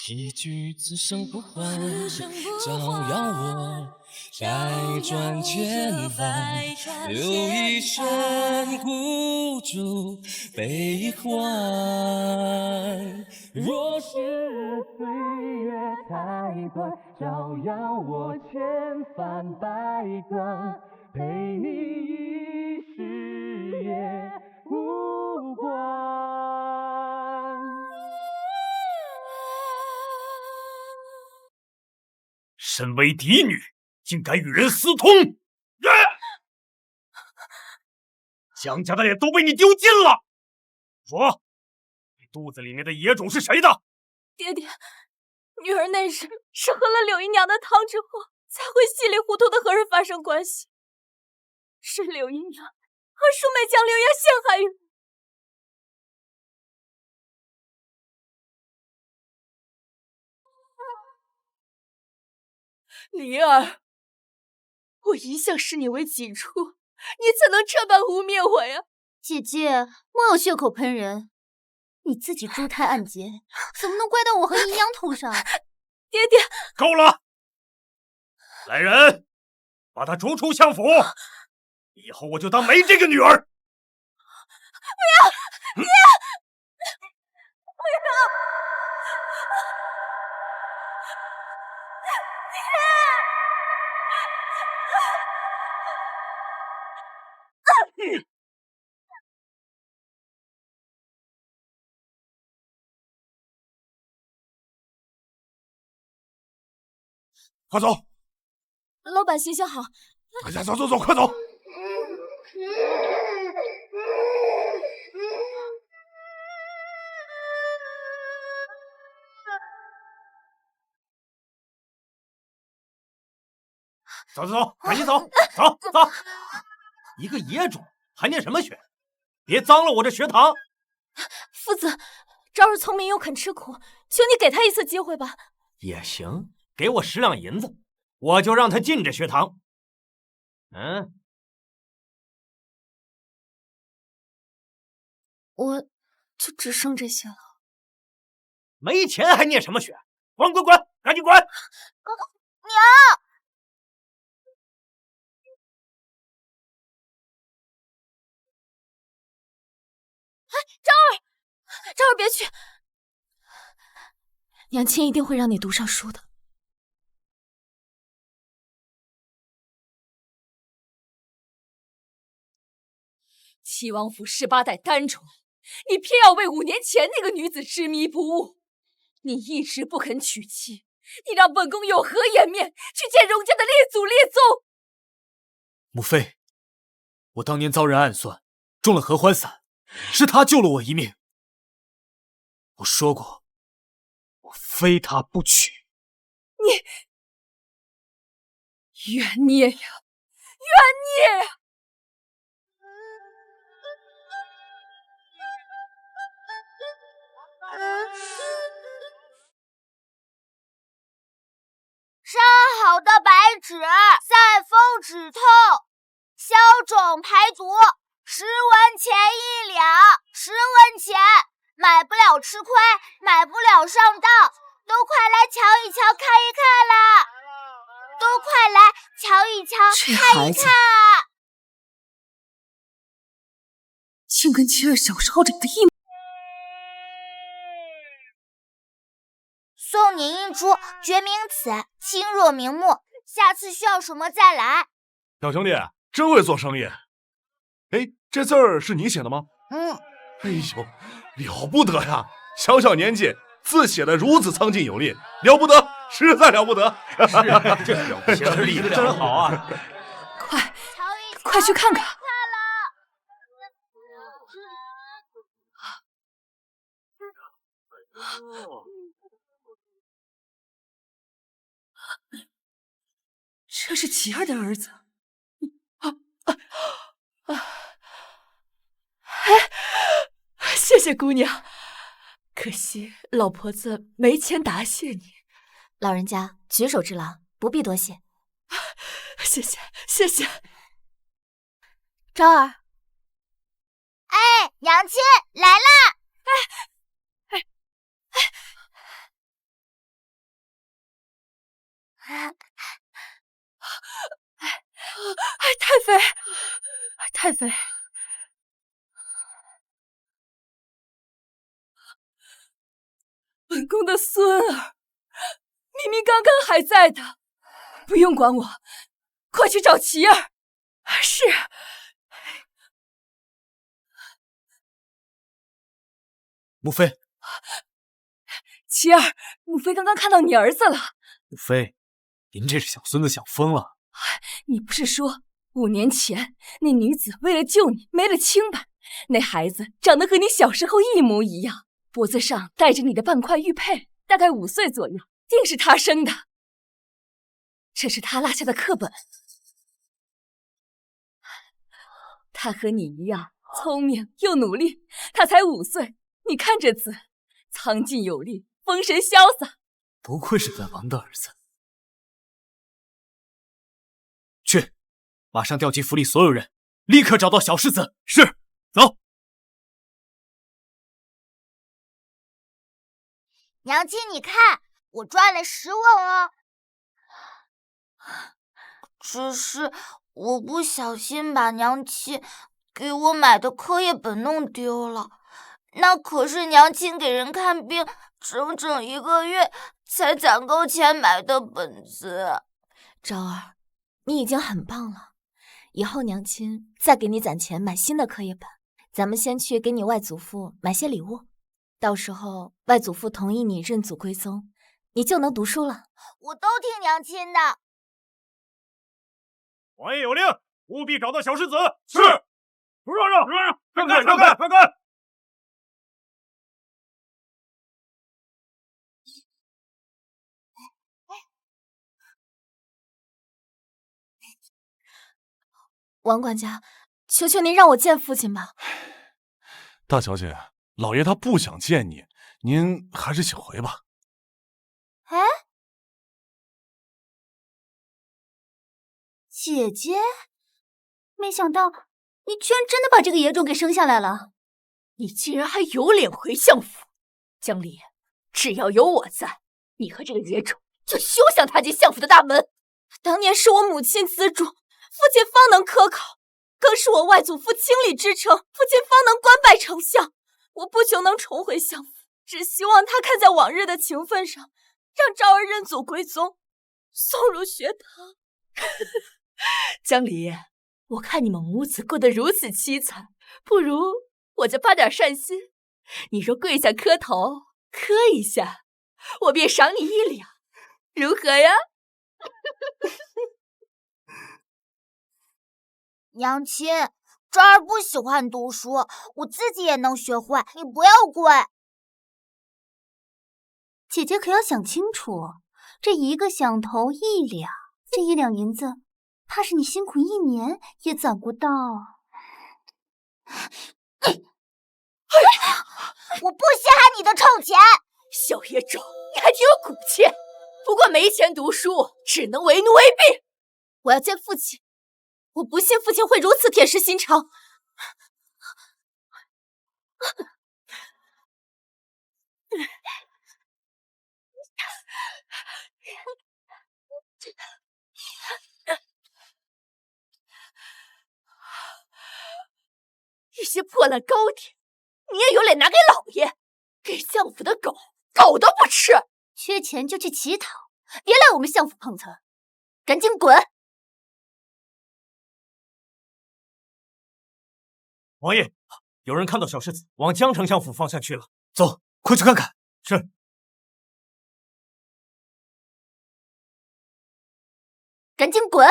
一句此生不换，照耀我百转千帆，留一身孤注悲欢。若是岁月太短，照耀我千帆百转，陪你一世也无关。身为嫡女，竟敢与人私通！江家的脸都被你丢尽了！说，你肚子里面的野种是谁的？爹爹，女儿那时是喝了柳姨娘的汤之后，才会稀里糊涂的和人发生关系。是柳姨娘和淑美将柳爷陷害于我。灵儿，我一向视你为己出，你怎能这般污蔑我呀？姐姐，莫要血口喷人，你自己珠胎暗结，怎么能怪到我和姨娘头上？爹爹，够了！来人，把她逐出相府，以后我就当没这个女儿。不要，爹！不要！快走！老板行行好，快走，快走！走，赶紧走！走！一个野种还念什么学？别脏了我这学堂！夫子，昭儿聪明又肯吃苦，请你给他一次机会吧。也行，给我10两银子，我就让他进这学堂。我就只剩这些了。没钱还念什么学？滚！赶紧滚！娘！昭儿别去，娘亲一定会让你读上书的。齐王府18代单宠，你偏要为5年前那个女子执迷不悟，你一直不肯娶妻，你让本宫有何颜面去见荣家的列祖列宗？母妃，我当年遭人暗算，中了合欢散，是他救了我一命。我说过，我非他不娶。你冤孽呀，冤孽呀！烧好的白纸，散风止痛，消肿排毒，10文钱1两，10文钱，买不了吃亏，买不了上当，都快来瞧一瞧，看一看啦！都快来瞧一瞧，看一看啊！竟跟妻儿小时候长得一模。送你一株决明子，清热明目，下次需要什么再来。小兄弟真会做生意。哎，这字儿是你写的吗？哎呦，了不得呀！小年纪字写的如此苍劲有力，了不得，实在了不得。是，这了不起，理得真好啊！快去看看。这是琪儿的儿子。谢谢姑娘，可惜老婆子没钱答谢你。老人家举手之劳，不必多谢。谢谢，谢谢。昭儿，哎，娘亲来啦！太妃，太妃，本宫的孙儿，明明刚刚还在的，不用管我，快去找琪儿。是。母妃，琪儿，母妃刚刚看到你儿子了。母妃，您这是想孙子想疯了。你不是说5年前那女子为了救你没了清白，那孩子长得和你小时候一模一样，脖子上戴着你的半块玉佩，大概5岁左右，定是他生的。这是他落下的课本。他和你一样聪明又努力，他才5岁，你看这字，苍劲有力，风神潇洒，不愧是本王的儿子。去，马上调集府里所有人，立刻找到小世子。是，走。娘亲，你看，我赚了10文哦。只是我不小心把娘亲给我买的课业本弄丢了，那可是娘亲给人看病整整1个月才攒够钱买的本子。昭儿，你已经很棒了，以后娘亲再给你攒钱买新的课业本。咱们先去给你外祖父买些礼物，到时候外祖父同意你认祖归宗，你就能读书了。我都听娘亲的。王爷有令，务必找到小世子。是。让开，让开！王管家，求求您让我见父亲吧。大小姐，老爷他不想见你，您还是请回吧。哎，姐姐，没想到你居然真的把这个野种给生下来了。你竟然还有脸回相府！江离，只要有我在，你和这个野种就休想踏进相府的大门。当年是我母亲资助，父亲方能科考，更是我外祖父倾力支撑，父亲方能官拜丞相。我不求能重回相府，只希望他看在往日的情分上，让昭儿认祖归宗，送入学堂。江离，我看你们母子过得如此凄惨，不如我就发点善心，你若跪下磕头，磕一下，我便赏你1两，如何呀？娘亲，昭儿不喜欢读书，我自己也能学会，你不要跪。姐姐可要想清楚，这一个响头1两，这1两银子，怕是你辛苦1年也攒不到。我不稀罕你的臭钱！小野种，你还挺有骨气，不过没钱读书，只能为奴为婢。我要见父亲，我不信父亲会如此铁石心肠。一些破烂糕点，你也有脸拿给老爷？给相府的狗，狗都不吃。缺钱就去乞讨，别来我们相府碰瓷，赶紧滚！王爷，有人看到小世子往江城相府方向去了，走，快去看看。是。赶紧滚！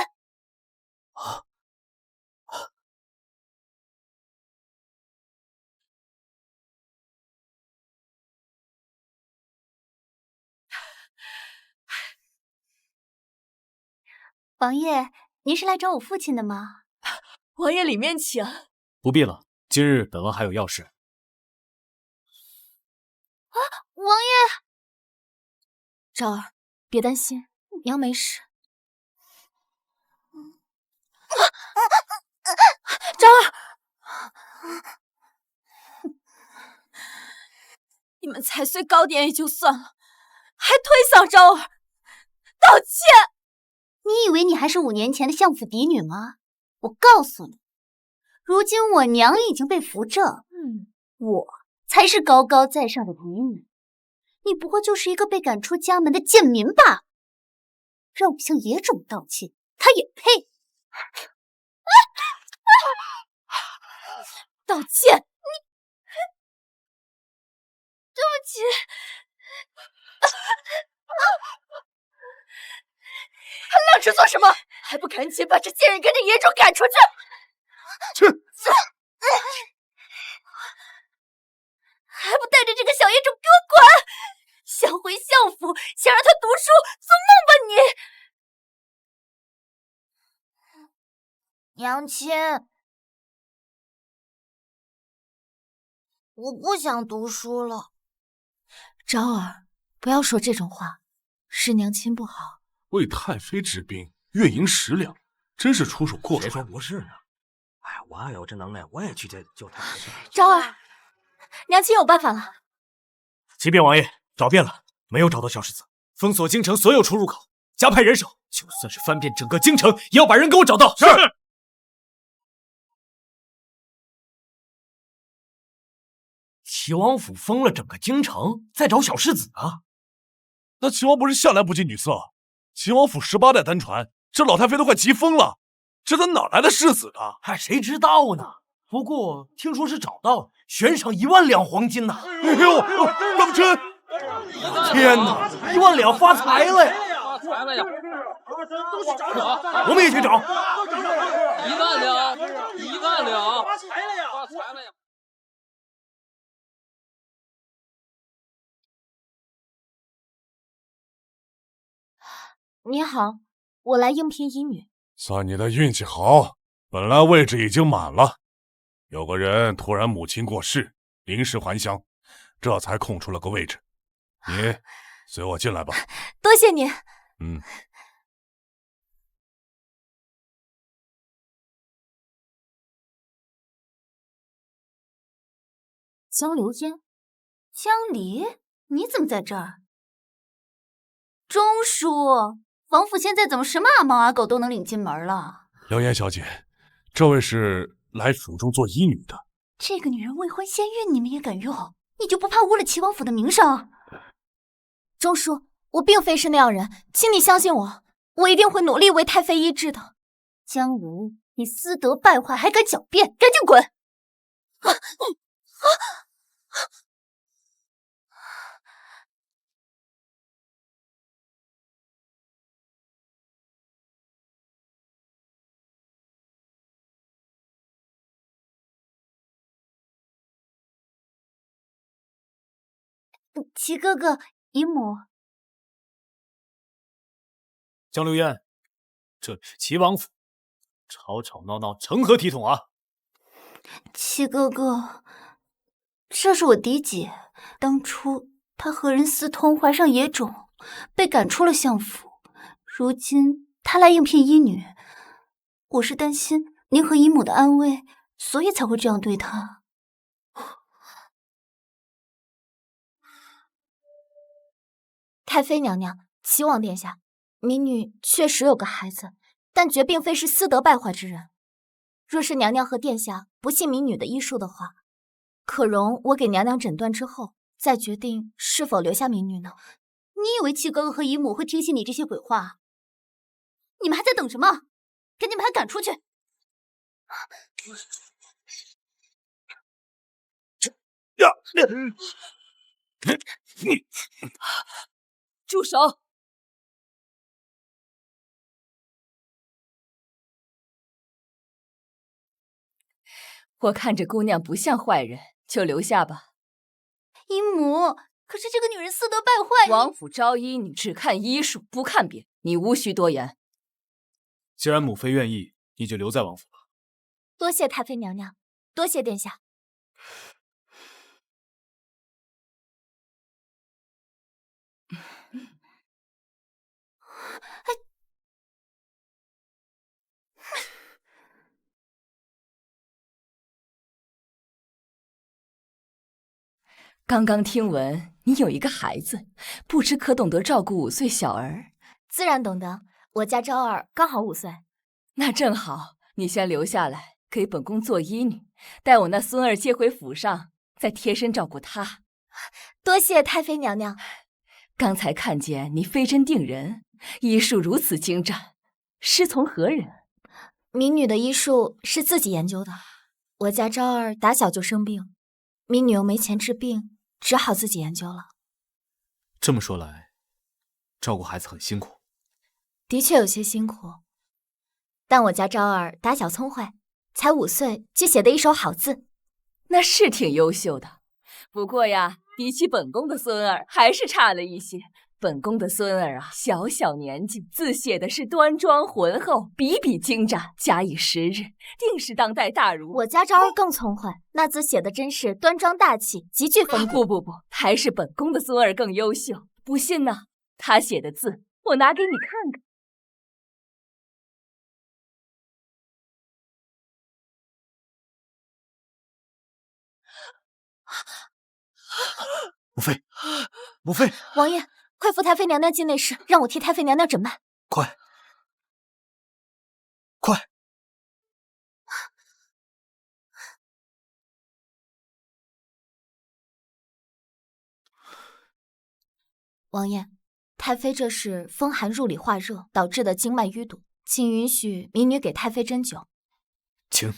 王爷，您是来找我父亲的吗？王爷里面请。不必了，今日本王还有要事。王爷，昭儿，别担心，娘没事。昭儿，你们才虽高点也就算了，还推搡昭儿，道歉！你以为你还是5年前的相府嫡女吗？我告诉你，如今我娘已经被扶正，我才是高高在上的嫡女，你不过就是一个被赶出家门的贱民罢了。让我向野种道歉，他也配？道歉！对不起。还愣着做什么？还不赶紧把这贱人跟着野种赶出去！去！还不带着这个小野种给我滚！想回相府，想让他读书，做梦吧你！娘亲，我不想读书了。昭儿，不要说这种话，是娘亲不好。为太妃治病，月银10两，真是出手阔绰。谁说不是呢？哎，我要有这能耐，我也去救太妃。昭儿，娘亲有办法了。启禀王爷，找遍了，没有找到小世子，封锁京城所有出入口，加派人手，就算是翻遍整个京城，也要把人给我找到。是。齐王府封了整个京城，在找小世子啊？那齐王不是向来不近女色？齐王府18代单传，这老太妃都快急疯了，这他哪来的世子啊？还谁知道呢？不过听说是找到了，悬赏1万两黄金呢。哎呦，当真！天哪，1万两发财了呀！发财了呀！我们也去找。1万两，1万两，发财了呀！发财了呀！你好，我来应聘医女。算你的运气好，本来位置已经满了，有个人突然母亲过世，临时还乡，这才空出了个位置。你随我进来吧。多谢您。江流烟，江离，你怎么在这儿？钟叔，王府现在怎么什么阿猫阿狗都能领进门了？流烟小姐，这位是来府中做医女的。这个女人未婚先孕，你们也敢用？你就不怕污了齐王府的名声？钟叔，我并非是那样人，请你相信我，我一定会努力为太妃医治的。江离，你私德败坏，还敢狡辩，赶紧滚！齐哥哥，姨母。江流烟，这里是齐王府，吵吵闹闹成何体统啊？齐哥哥，这是我嫡姐，当初她和人私通，怀上野种，被赶出了相府。如今她来应聘医女，我是担心您和姨母的安危，所以才会这样对她。太妃娘娘，齐王殿下，民女确实有个孩子，但绝并非是私德败坏之人。若是娘娘和殿下不信民女的医术的话，可容我给娘娘诊断之后，再决定是否留下民女呢？你以为七哥哥和姨母会听信你这些鬼话？你们还在等什么？赶紧把他赶出去！你住手！我看这姑娘不像坏人，就留下吧。姨母，可是这个女人私德败坏。王府招医女，只看医术，不看别，你无需多言。既然母妃愿意，你就留在王府吧。多谢太妃娘娘，多谢殿下。刚刚听闻你有一个孩子，不知可懂得照顾5岁小儿？自然懂得，我家昭儿刚好5岁。那正好，你先留下来给本宫做医女，待我那孙儿接回府上，再贴身照顾他。多谢太妃娘娘。刚才看见你飞针定人，医术如此精湛，师从何人？民女的医术是自己研究的。我家昭儿打小就生病，民女又没钱治病，只好自己研究了。这么说来，照顾孩子很辛苦。的确有些辛苦，但我家昭儿打小聪慧，才5岁就写得一手好字。那是挺优秀的，不过呀，比起本宫的孙儿还是差了一些。本宫的孙儿啊，小小年纪，字写的是端庄浑厚，笔笔精湛，假以时日，定是当代大儒。我家昭儿更聪慧，那字写的真是端庄大气，极具风度。不，还是本宫的孙儿更优秀。不信呢，他写的字，我拿给你看看。母妃，母妃，王爷，快扶太妃娘娘进内室，让我替太妃娘娘诊脉。快！王爷，太妃这是风寒入里化热导致的经脉淤堵，请允许民女给太妃针灸。请。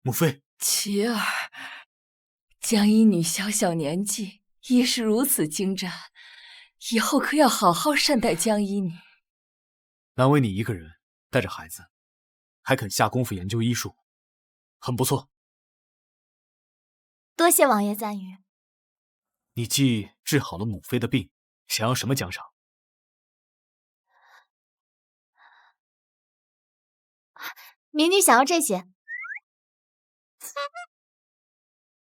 母妃，琪儿，江医女小小年纪，医术如此精湛，以后可要好好善待江医女。难为你一个人带着孩子，还肯下功夫研究医术，很不错。多谢王爷赞誉。你既治好了母妃的病，想要什么奖赏？民女想要这些。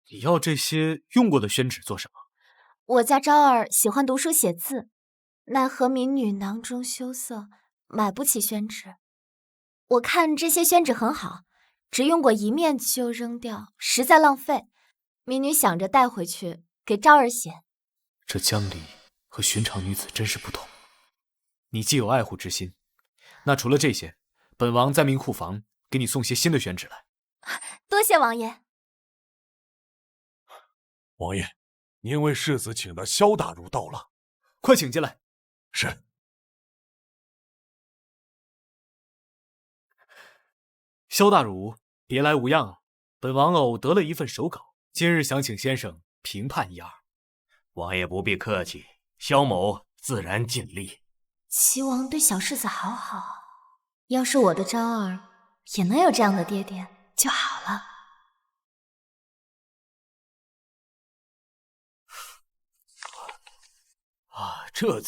你要这些用过的宣纸做什么？我家昭儿喜欢读书写字，奈何民女囊中羞涩，买不起宣纸。我看这些宣纸很好，只用过1面就扔掉，实在浪费。民女想着带回去给昭儿写。这江离和寻常女子真是不同。你既有爱护之心，那除了这些，本王再命库房给你送些新的宣纸来。多谢王爷。王爷，您为世子请的萧大儒到了，快请进来。是。萧大儒，别来无恙啊！本王偶得了一份手稿，今日想请先生评判一二。王爷不必客气，萧某自然尽力。齐王对小世子好好，要是我的昭儿也能有这样的爹爹就好了。这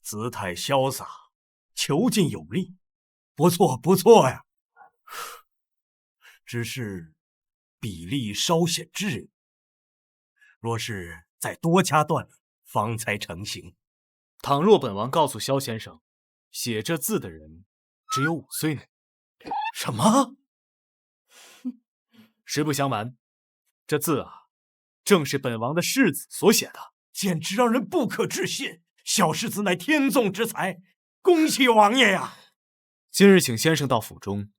姿态潇洒，遒劲有力，不错呀。只是比例稍显稚嫩，若是再多加锻炼，方才成型。倘若本王告诉萧先生，写这字的人只有5岁呢？什么？实不相瞒，这字啊，正是本王的世子所写的。简直让人不可置信！小世子乃天纵之才，恭喜王爷呀！今日请先生到府中，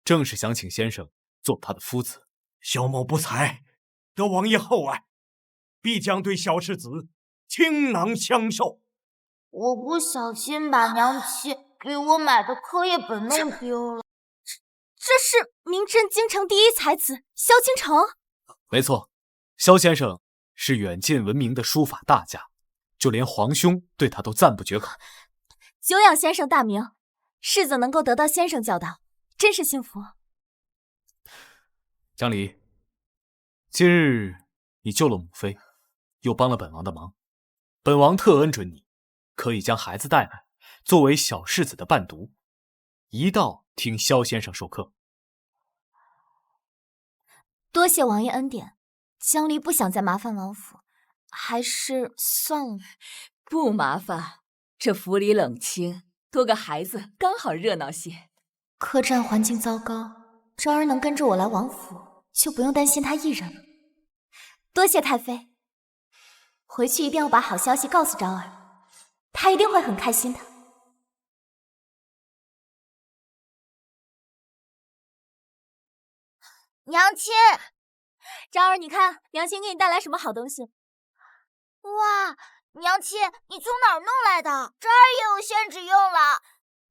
正是想请先生做他的夫子。萧某不才，得王爷厚爱，必将对小世子倾囊相授。我不小心把娘亲给我买的课业本弄丢了。这是名震京城第一才子萧倾城。没错，萧先生是远近闻名的书法大家，就连皇兄对他都赞不绝口。久仰先生大名，世子能够得到先生教导，真是幸福。江离，今日你救了母妃，又帮了本王的忙，本王特恩准你，可以将孩子带来，作为小世子的伴读，一道听萧先生授课。多谢王爷恩典，江离不想再麻烦王府，还是算了。不麻烦，这府里冷清，多个孩子刚好热闹些。客栈环境糟糕，昭儿能跟着我来王府，就不用担心她一人了。多谢太妃，回去一定要把好消息告诉昭儿，她一定会很开心的。娘亲，昭儿，你看娘亲给你带来什么好东西？哇，娘亲，你从哪儿弄来的？这儿也有宣纸用了。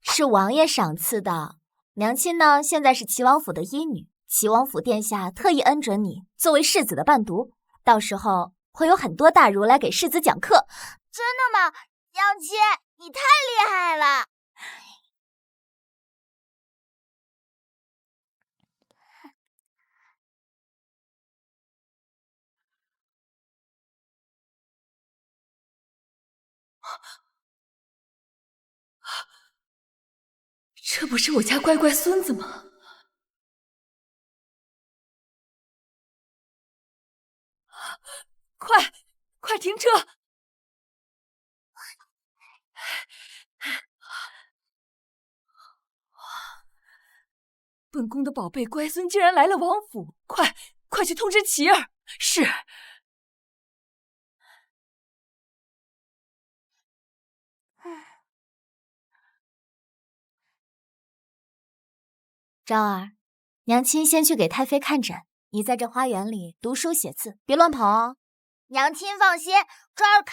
是王爷赏赐的。娘亲呢，现在是齐王府的医女，齐王府殿下特意恩准你作为世子的伴读，到时候会有很多大儒来给世子讲课。真的吗？娘亲，你太厉害了！这不是我家乖乖孙子吗？快停车！本宫的宝贝乖孙竟然来了王府，快去通知琪儿。是。昭儿，娘亲先去给太妃看诊，你在这花园里读书写字，别乱跑哦。娘亲放心，这儿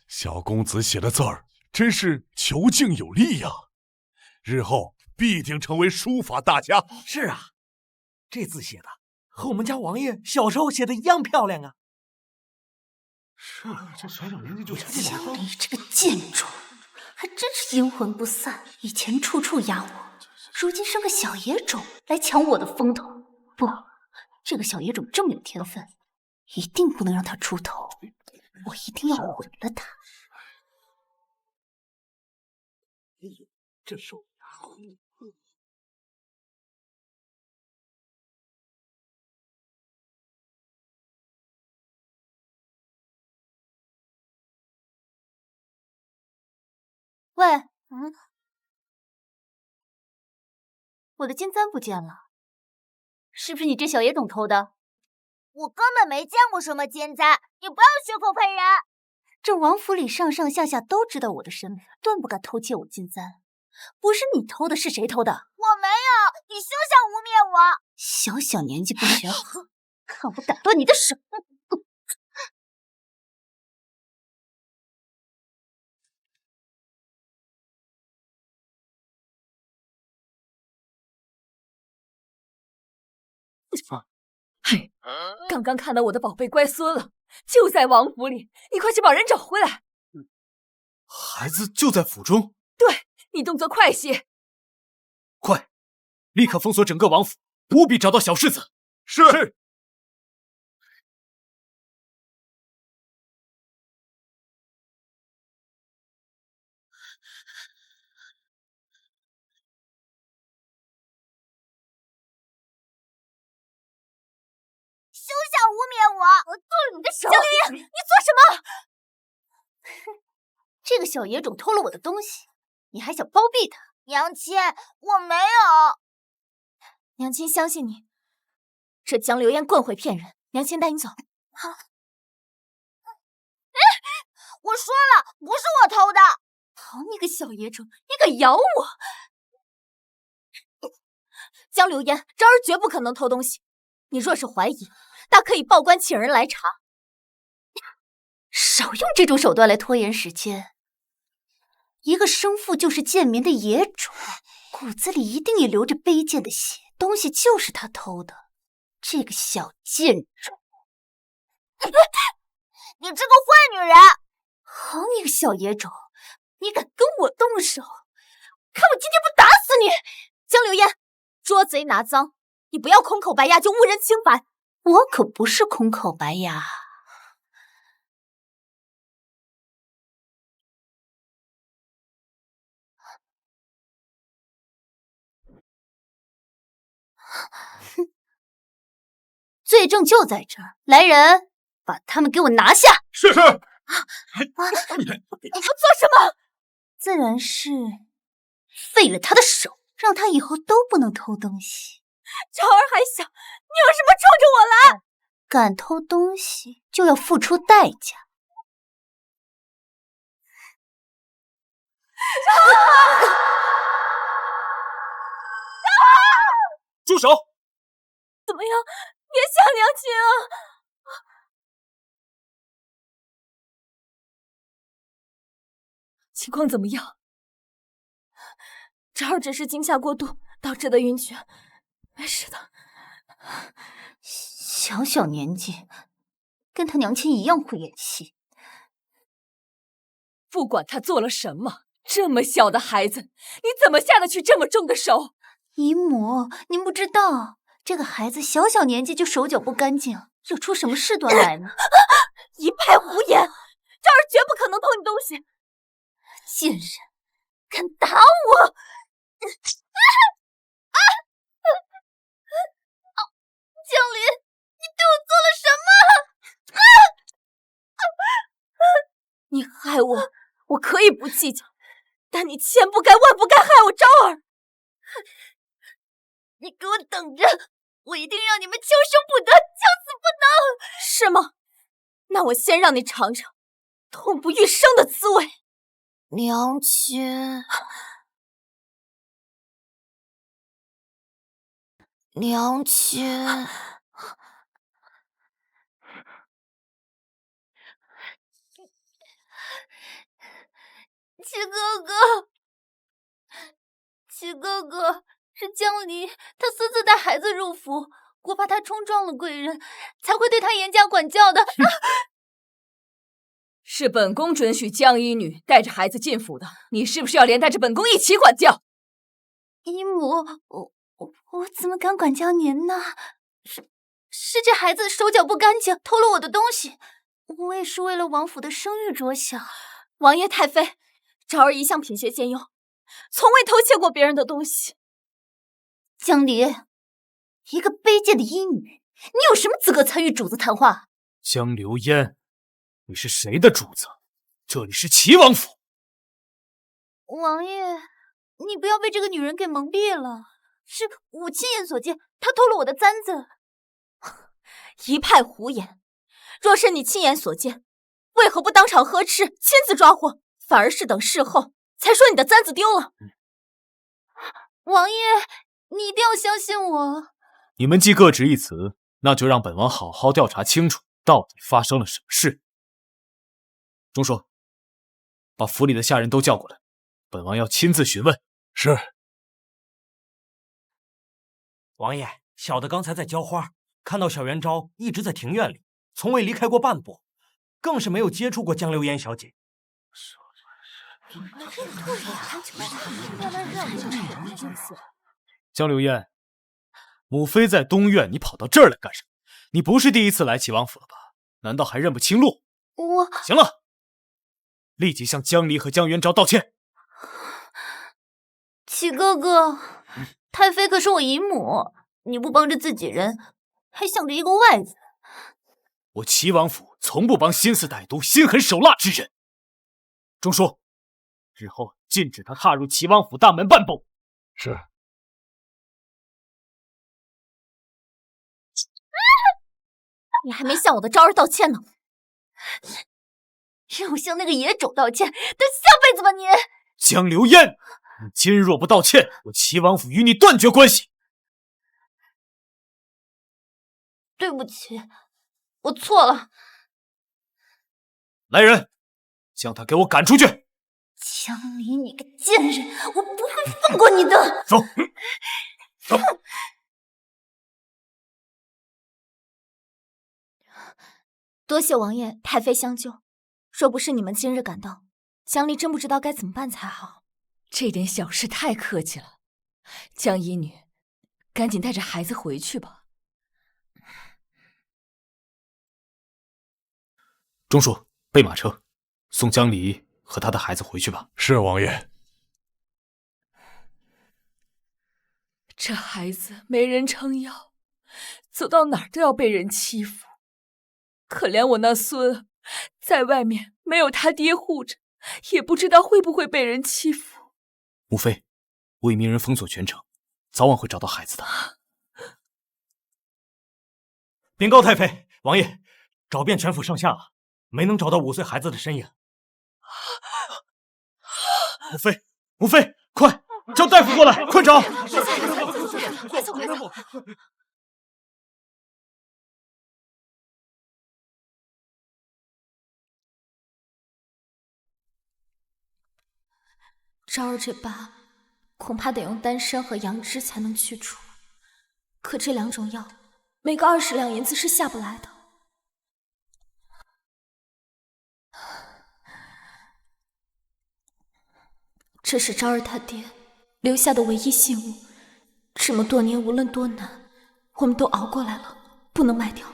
小公子写的字儿真是遒劲有力呀，日后必定成为书法大家。是啊，这字写的和我们家王爷小时候写的一样漂亮啊。是啊，这小小年纪就写江离这个贱种，还真是阴魂不散，以前处处压我，如今生个小野种来抢我的风头。不，这个小野种这么有天分，一定不能让他出头，我一定要毁了他。这手喂，我的金簪不见了，是不是你这小野种偷的？我根本没见过什么金簪，你不要血口喷人。这王府里上上下下都知道我的身份，断不敢偷窃我金簪。不是你偷的，是谁偷的？我没有，你休想污蔑我！小小年纪不学好，看我打断你的手！嘿，刚刚看到我的宝贝乖孙了，就在王府里，你快去把人找回来。孩子就在府中。对，你动作快些。快，立刻封锁整个王府，务必找到小世子。是。休想污蔑我！我剁了你的手！江离，你做什么？这个小野种偷了我的东西，你还想包庇他？娘亲，我没有。娘亲相信你，这江流烟更会骗人。娘亲带你走。好。我说了，不是我偷的。好你个小野种，你敢咬我！江流烟，昭儿绝不可能偷东西。你若是怀疑，大可以报官请人来查。少用这种手段来拖延时间。一个生父就是贱民的野种，骨子里一定也流着卑贱的血，东西就是他偷的。这个小贱种！你这个坏女人！好你个小野种，你敢跟我动手，看我今天不打死你！江流烟，捉贼拿赃，你不要空口白牙就误人清白。我可不是空口白牙。罪证就在这儿，来人，把他们给我拿下！是。你要做什么？自然是废了他的手，让他以后都不能偷东西。昭儿还小，你有什么冲着我来？敢偷东西就要付出代价。住手！怎么样？别想娘亲啊！情况怎么样？昭儿只是惊吓过度导致的晕厥，没事的。小小年纪，跟他娘亲一样会演戏。不管他做了什么，这么小的孩子，你怎么下得去这么重的手？姨母，您不知道，这个孩子小小年纪就手脚不干净，惹出什么事端来呢？一派胡言！昭儿绝不可能偷你东西。贱人，敢打我！江离，你对我做了什么？你害我，我可以不计较，但你千不该万不该害我昭儿。你给我等着，我一定让你们求生不得，求死不能！是吗？那我先让你尝尝痛不欲生的滋味。娘亲，娘亲，齐哥哥，齐哥哥，是江离，他私自带孩子入府，我怕他冲撞了贵人，才会对他严加管教的。是本宫准许江医女带着孩子进府的，你是不是要连带着本宫一起管教？姨母，我怎么敢管教您呢？是这孩子手脚不干净，偷了我的东西。我也是为了王府的声誉着想。王爷太妃，昭儿一向品学兼优，从未偷窃过别人的东西。江离，一个卑贱的医女，你有什么资格参与主子谈话？江流烟，你是谁的主子？这里是齐王府。王爷，你不要被这个女人给蒙蔽了。是我亲眼所见，她偷了我的簪子。一派胡言！若是你亲眼所见，为何不当场呵斥，亲自抓获，反而是等事后才说你的簪子丢了？王爷，你一定要相信我。你们既各执一词，那就让本王好好调查清楚，到底发生了什么事。钟叔，把府里的下人都叫过来，本王要亲自询问。是。王爷，小的刚才在浇花，看到小元昭一直在庭院里，从未离开过半步，更是没有接触过江流烟小姐。江流烟，母妃在东院，你跑到这儿来干什么？你不是第一次来齐王府了吧？难道还认不清路？行了，立即向江离和江元昭道歉。齐哥哥，太妃可是我姨母，你不帮着自己人，还想着一个外子。我齐王府从不帮心思歹毒、心狠手辣之人。钟叔，日后禁止他踏入齐王府大门半步。是。你还没向我的昭儿道歉呢。让我向那个野种道歉，等下辈子吧你！江流烟，你今日若不道歉，我齐王府与你断绝关系。对不起，我错了。来人，将他给我赶出去！江离，你个贱人，我不会放过你的！走，走。多谢王爷、太妃相救，若不是你们今日赶到，江离真不知道该怎么办才好。这点小事太客气了，江医女，赶紧带着孩子回去吧。钟叔，备马车，送江离和他的孩子回去吧。是王爷。这孩子没人撑腰，走到哪儿都要被人欺负。可怜我那孙，在外面没有他爹护着，也不知道会不会被人欺负。母妃，我已命人封锁全城，早晚会找到孩子的。禀告太妃、王爷，找遍全府上下，没能找到5岁孩子的身影。母妃，母妃，快叫大夫过来，快找！快走！昭儿这疤，恐怕得用丹参和杨枝才能去除。可这2种药，每个20两银子是下不来的。这是昭儿他爹留下的唯一信物，这么多年无论多难，我们都熬过来了，不能卖掉。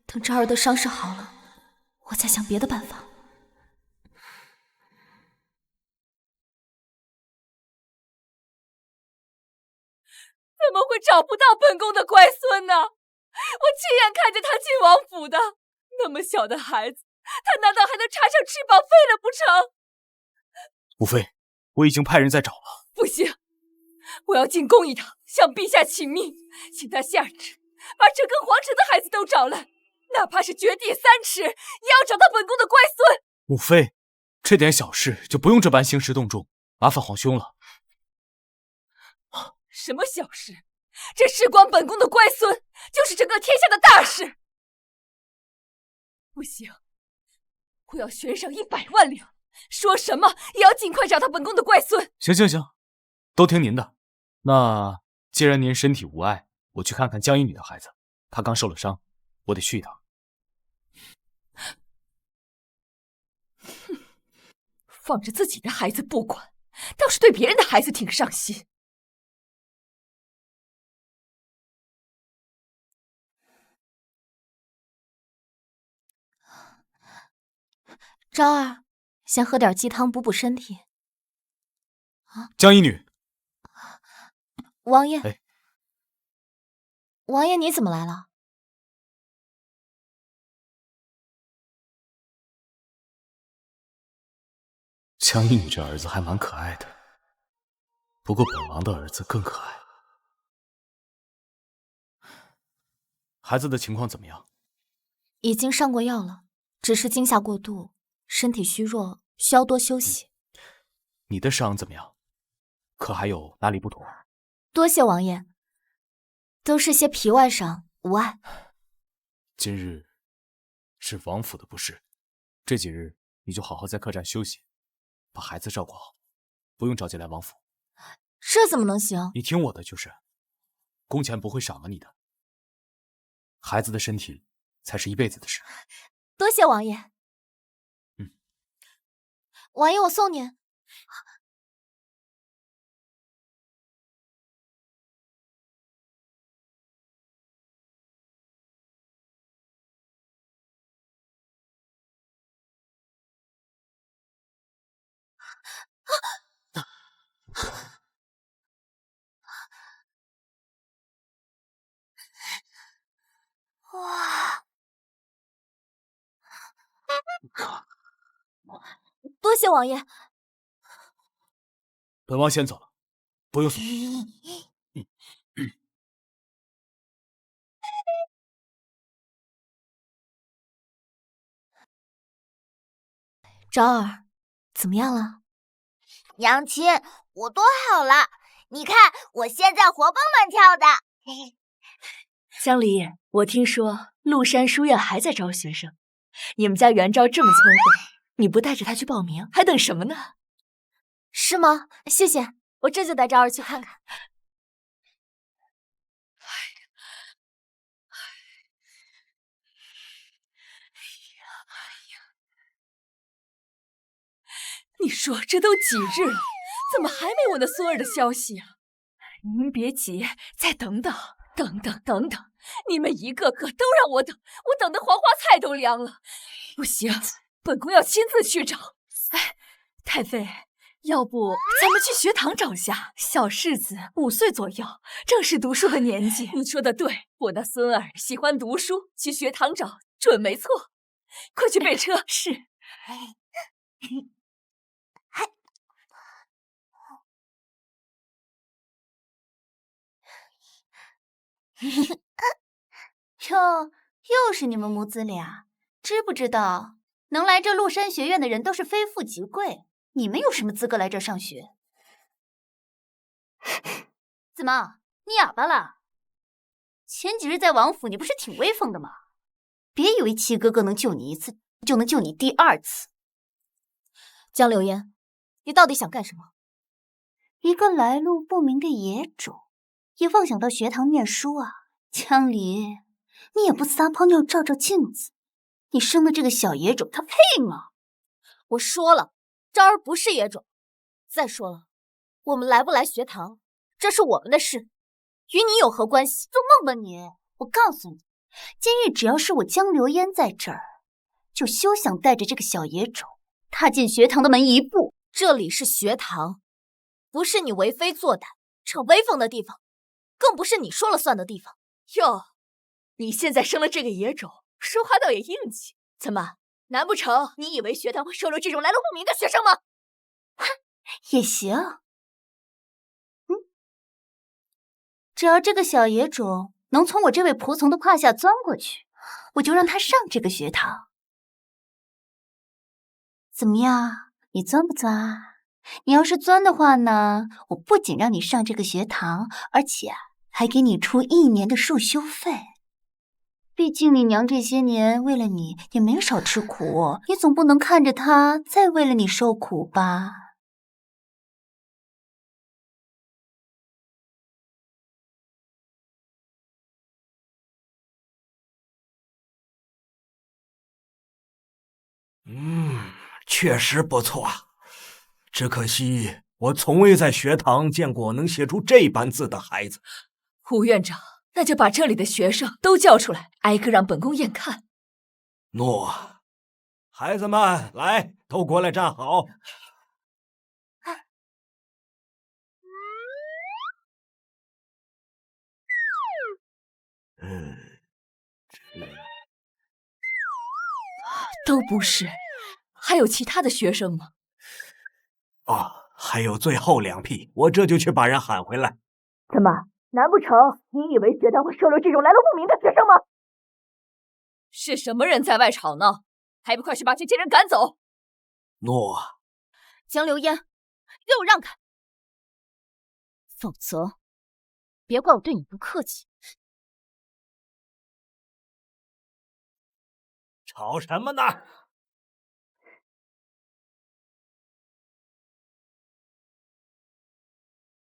等昭儿的伤势好了，我再想别的办法。怎么会找不到本宫的乖孙呢？我亲眼看着他进王府的，那么小的孩子，他难道还能插上翅膀飞了不成？母妃，我已经派人在找了。不行，我要进宫一趟，向陛下请命，请他下旨，把整个皇城的孩子都找来，哪怕是掘地3尺，也要找到本宫的乖孙。母妃，这点小事就不用这般兴师动众，麻烦皇兄了。什么小事？这事关本宫的乖孙，就是整个天下的大事。不行，我要悬赏100万两，说什么也要尽快找到本宫的乖孙。行，都听您的。那既然您身体无碍，我去看看江一女的孩子，她刚受了伤，我得去一趟。放着自己的孩子不管，倒是对别人的孩子挺上心。昭儿，先喝点鸡汤补补身体。江一女，王爷，哎，王爷你怎么来了？江一女这儿子还蛮可爱的，不过本王的儿子更可爱。孩子的情况怎么样？已经上过药了，只是惊吓过度，身体虚弱，需要多休息。你的伤怎么样？可还有哪里不妥？多谢王爷，都是些皮外伤，无碍。今日是王府的不是，这几日你就好好在客栈休息，把孩子照顾好，不用着急来王府。这怎么能行？你听我的就是，工钱不会少了你的，孩子的身体才是一辈子的事。多谢王爷。王爷，我送你。哇！多谢王爷。本王先走了，不用送。昭儿，怎么样了？娘亲，我多好了，你看我现在活蹦乱跳的。江离，我听说麓山书院还在招学生，你们家元昭这么聪慧，你不带着他去报名，还等什么呢？是吗？谢谢，我这就带昭儿去看看。你说这都几日了，怎么还没我那孙儿的消息啊？您别急，再等等，等，你们一个个都让我等，我等的黄花菜都凉了。不行，本宫要亲自去找。哎，太妃，要不咱们去学堂找下？小世子5岁左右，正是读书的年纪。你说的对，我那孙儿喜欢读书，去学堂找准没错。快去备车。是。又是你们母子俩，知不知道能来这麓山学院的人都是非富即贵，你们有什么资格来这上学？怎么，你哑巴了？前几日在王府，你不是挺威风的吗？别以为七哥哥能救你一次，就能救你第2次。江流烟，你到底想干什么？一个来路不明的野种，也妄想到学堂念书啊？江离，你也不撒泡尿照照镜子，你生的这个小野种，他配吗？我说了，昭儿不是野种。再说了，我们来不来学堂，这是我们的事，与你有何关系？做梦吧你！我告诉你，今日只要是我江流烟在这儿，就休想带着这个小野种踏进学堂的门一步。这里是学堂，不是你为非作歹、逞威风的地方，更不是你说了算的地方。哟，你现在生了这个野种，说话倒也硬气。怎么，难不成你以为学堂会收留这种来路不明的学生吗？也行，只要这个小野种能从我这位仆从的胯下钻过去，我就让他上这个学堂。怎么样，你钻不钻？你要是钻的话呢，我不仅让你上这个学堂，而且还给你出1年的束修费。毕竟你娘这些年为了你也没少吃苦，你总不能看着她再为了你受苦吧？确实不错，只可惜我从未在学堂见过能写出这般字的孩子。胡院长，那就把这里的学生都叫出来，挨个让本宫验看。诺。孩子们，来，都过来站好。都不是，还有其他的学生吗？还有最后2批，我这就去把人喊回来。怎么，难不成你以为学堂会收留这种来路不明的学生吗？是什么人在外吵闹？还不快去把这些人赶走！诺。江流烟，给我让开，否则别怪我对你不客气。吵什么呢？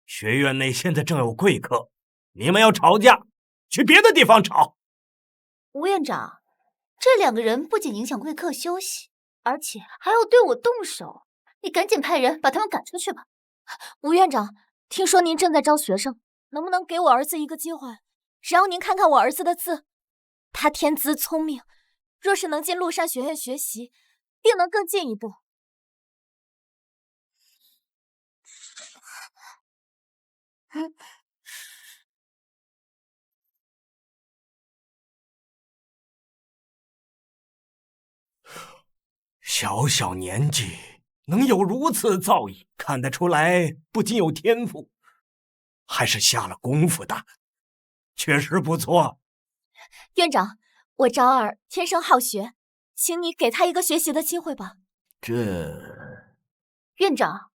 学院内现在正有贵客，你们要吵架，去别的地方吵。吴院长，这2个人不仅影响贵客休息，而且还要对我动手，你赶紧派人把他们赶出去吧。吴院长，听说您正在招学生，能不能给我儿子一个机会，让您看看我儿子的字？他天资聪明，若是能进麓山学院学习，定能更进一步。小小年纪能有如此造诣，看得出来不仅有天赋，还是下了功夫的，确实不错。院长，我昭儿天生好学，请你给他一个学习的机会吧。院长，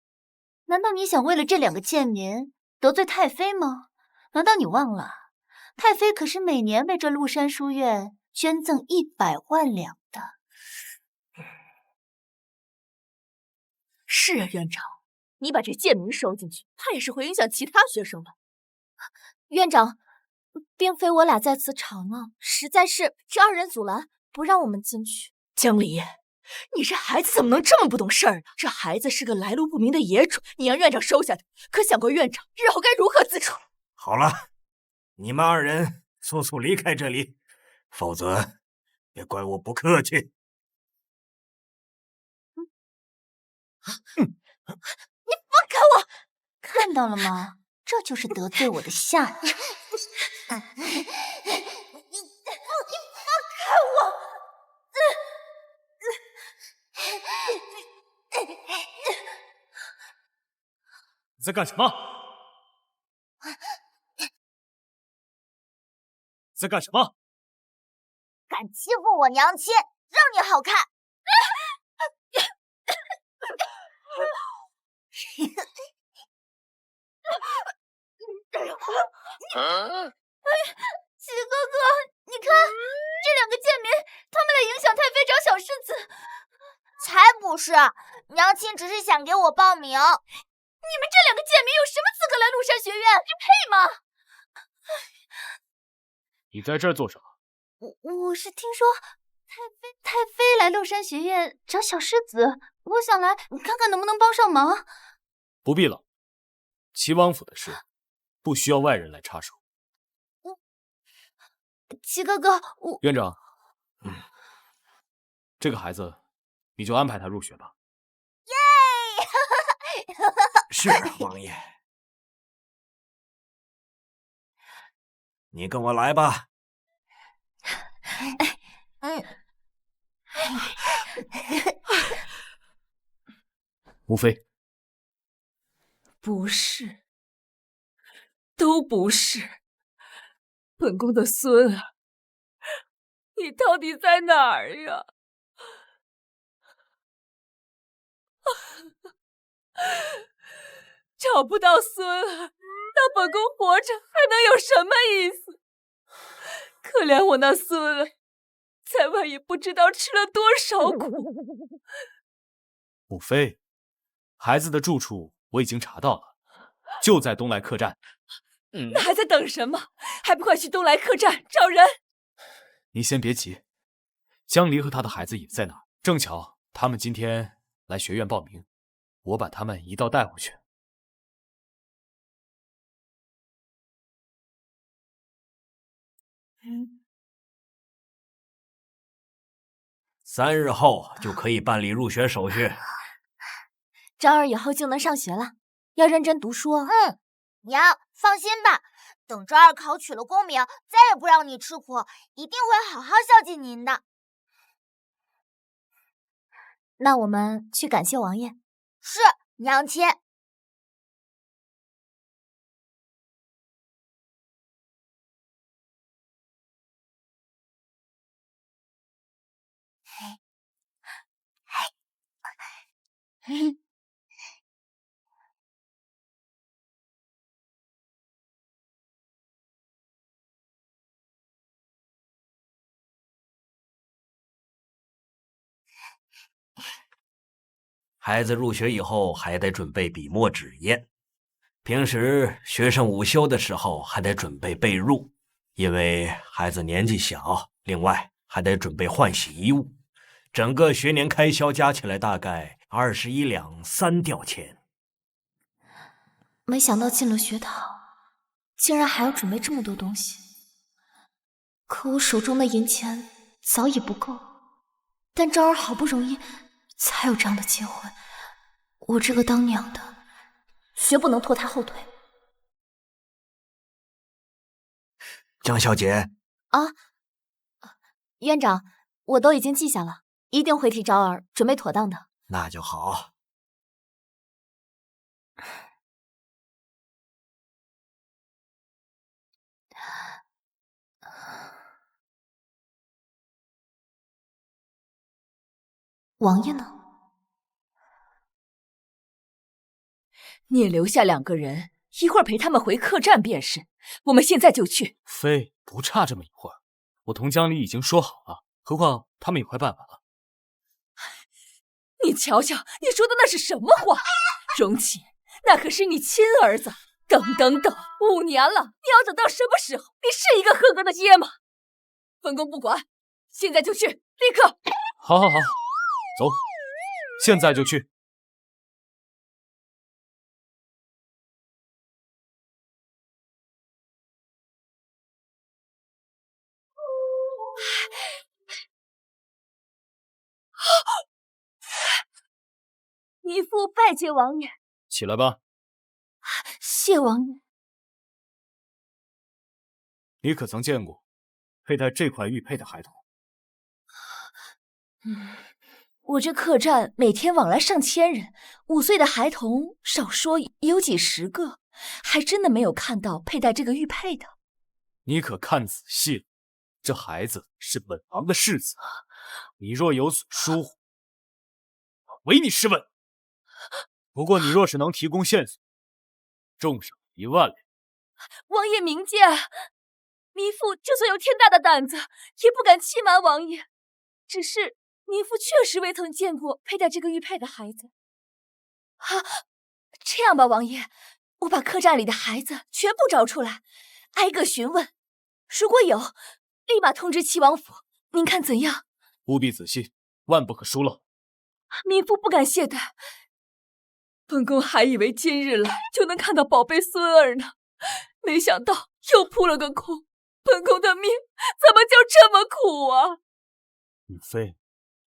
难道你想为了这2个贱民得罪太妃吗？难道你忘了，太妃可是每年为这麓山书院捐赠100万两的。是啊，院长，你把这贱民收进去，怕也是会影响其他学生吧？院长，并非我俩在此吵闹，实在是这二人阻拦，不让我们进去。江离，你这孩子怎么能这么不懂事儿呢？这孩子是个来路不明的野种，你让院长收下他，可想过院长日后该如何自处？好了，你们二人速速离开这里，否则别怪我不客气。你放开我！看到了吗？这就是得罪我的下场。你放开我！你在干什么？在干什么？敢欺负我娘亲，让你好看！齐哥哥，你看这两个贱民，他们来影响太妃找小世子。才不是，娘亲只是想给我报名。你们这两个贱民有什么资格来鹿山学院？你配吗？你在这儿做什么？我是听说太妃来鹿山学院找小世子，我想来看看能不能帮上忙。不必了，齐王府的事不需要外人来插手。齐哥哥，院长，这个孩子你就安排他入学吧。耶！是王爷，你跟我来吧。无非不是，都不是。本宫的孙儿，你到底在哪儿呀？找不到孙儿，那本宫活着还能有什么意思？可怜我那孙儿，在外也不知道吃了多少苦。母妃，孩子的住处我已经查到了，就在东来客栈。那还在等什么？还不快去东来客栈找人！您先别急，江离和他的孩子也在那儿，正巧他们今天来学院报名，我把他们一道带回去。3日后就可以办理入学手续。昭儿以后就能上学了，要认真读书哦。娘，放心吧，等昭儿考取了功名，再也不让你吃苦，一定会好好孝敬您的。那我们去感谢王爷。是，娘亲。孩子入学以后还得准备笔墨纸砚，平时学生午休的时候还得准备被褥，因为孩子年纪小，另外还得准备换洗衣物，整个学年开销加起来大概21两3吊钱。没想到进了学堂，竟然还要准备这么多东西。可我手中的银钱早已不够，但昭儿好不容易才有这样的机会，我这个当娘的绝不能拖她后腿。江小姐，院长，我都已经记下了，一定会替昭儿准备妥当的。那就好。王爷呢？你也留下2个人，一会儿陪他们回客栈便是。我们现在就去。妃，不差这么一会儿，我同江离已经说好了，何况他们也快办完了。你瞧瞧，你说的那是什么话？荣启，那可是你亲儿子。等，5年了，你要等到什么时候？你是一个合格的爹吗？本宫不管，现在就去，立刻！好，走，现在就去。糜夫拜见王爷。起来吧。谢王爷。你可曾见过佩戴这块玉佩的孩童？我这客栈每天往来上千人，5岁的孩童少说也有几10个，还真的没有看到佩戴这个玉佩的。你可看仔细了，这孩子是本王的世子，你若有所疏忽，唯你是问。不过你若是能提供线索，重赏1万两。王爷明鉴，糜夫就算有天大的胆子，也不敢欺瞒王爷。只是糜夫确实未曾见过佩戴这个玉佩的孩子。这样吧，王爷，我把客栈里的孩子全部找出来，挨个询问，如果有，立马通知齐王府。您看怎样？务必仔细，万不可疏漏。糜夫不敢懈怠。本宫还以为今日来就能看到宝贝孙儿呢，没想到又扑了个空。本宫的命怎么就这么苦啊！允妃，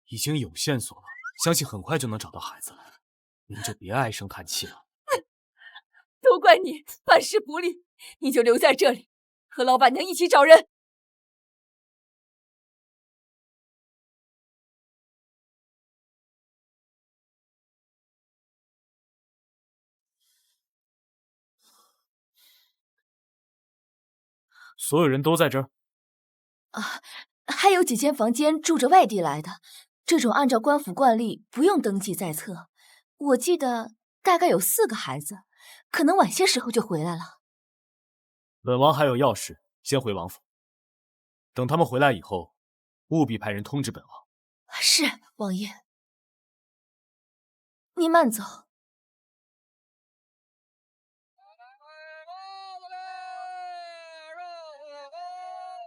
已经有线索了，相信很快就能找到孩子了。您就别唉声叹气了。都怪你办事不力，你就留在这里，和老板娘一起找人。所有人都在这儿？还有几间房间住着外地来的，这种按照官府惯例不用登记在册。我记得大概有4个孩子，可能晚些时候就回来了。本王还有要事，先回王府。等他们回来以后，务必派人通知本王。是，王爷。您慢走。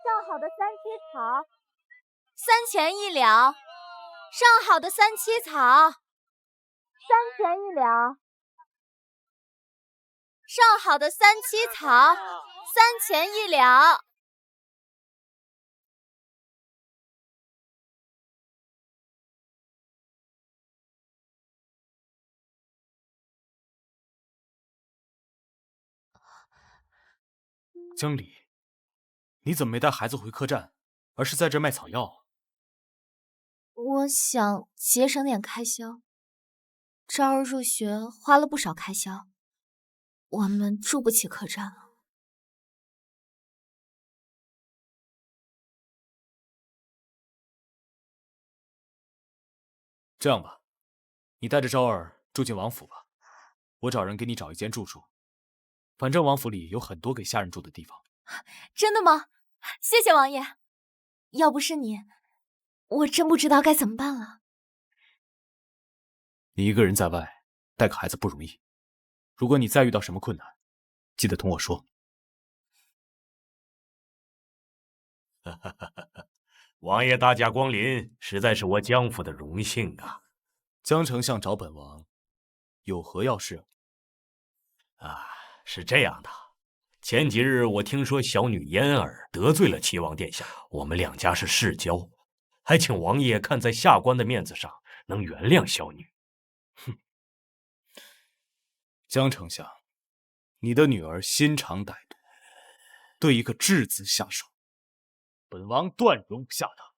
上好的3七草，3钱1两。上好的3七草，3钱1两。上好的3七草，3钱1两。江离，你怎么没带孩子回客栈，而是在这卖草药？我想节省点开销。昭儿入学花了不少开销，我们住不起客栈了。这样吧，你带着昭儿住进王府吧，我找人给你找一间住处。反正王府里有很多给下人住的地方。真的吗？谢谢王爷。要不是你，我真不知道该怎么办了。你一个人在外带个孩子不容易，如果你再遇到什么困难，记得同我说。王爷大驾光临，实在是我江府的荣幸啊！江丞相找本王，有何要事？是这样的，前几日我听说小女嫣儿得罪了齐王殿下，我们2家是世交，还请王爷看在下官的面子上，能原谅小女。哼，江丞相，你的女儿心肠歹毒，对一个质子下手，本王断容不下她。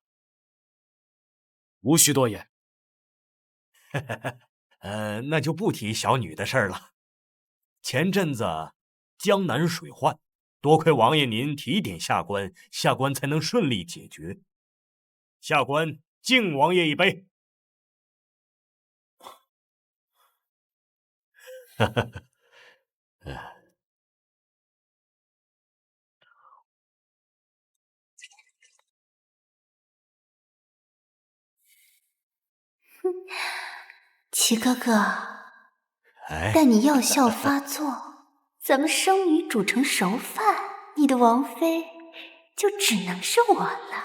无需多言。那就不提小女的事儿了。前阵子江南水患，多亏王爷您提点下官，下官才能顺利解决。下官敬王爷一杯。齐哥哥，待你药效发作，咱们生米煮成熟饭，你的王妃就只能是我了。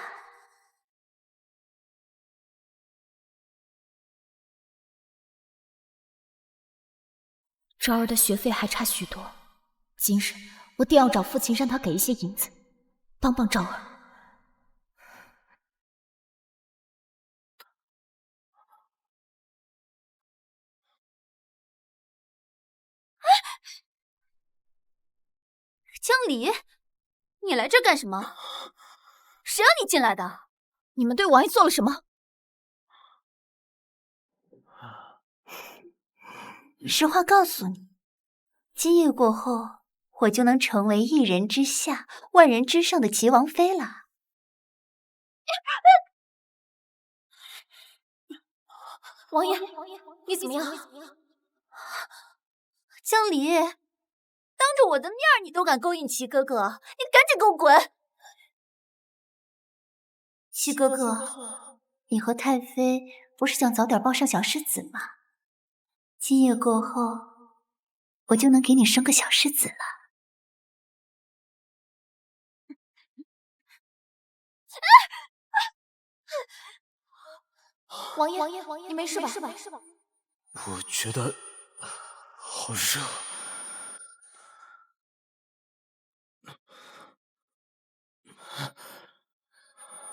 昭儿的学费还差许多，今日我定要找父亲让他给一些银子，帮帮昭儿。江离，你来这干什么？谁让你进来的？你们对王爷做了什么？实话告诉你，今夜过后，我就能成为一人之下、万人之上的齐王妃了。王爷，你怎么样？江离，当着我的面你都敢勾引齐哥哥，你赶紧给我滚！齐哥哥，你和太妃不是想早点抱上小世子吗？今夜过后，我就能给你生个小世子了。王爷，你没事吧？我觉得好热。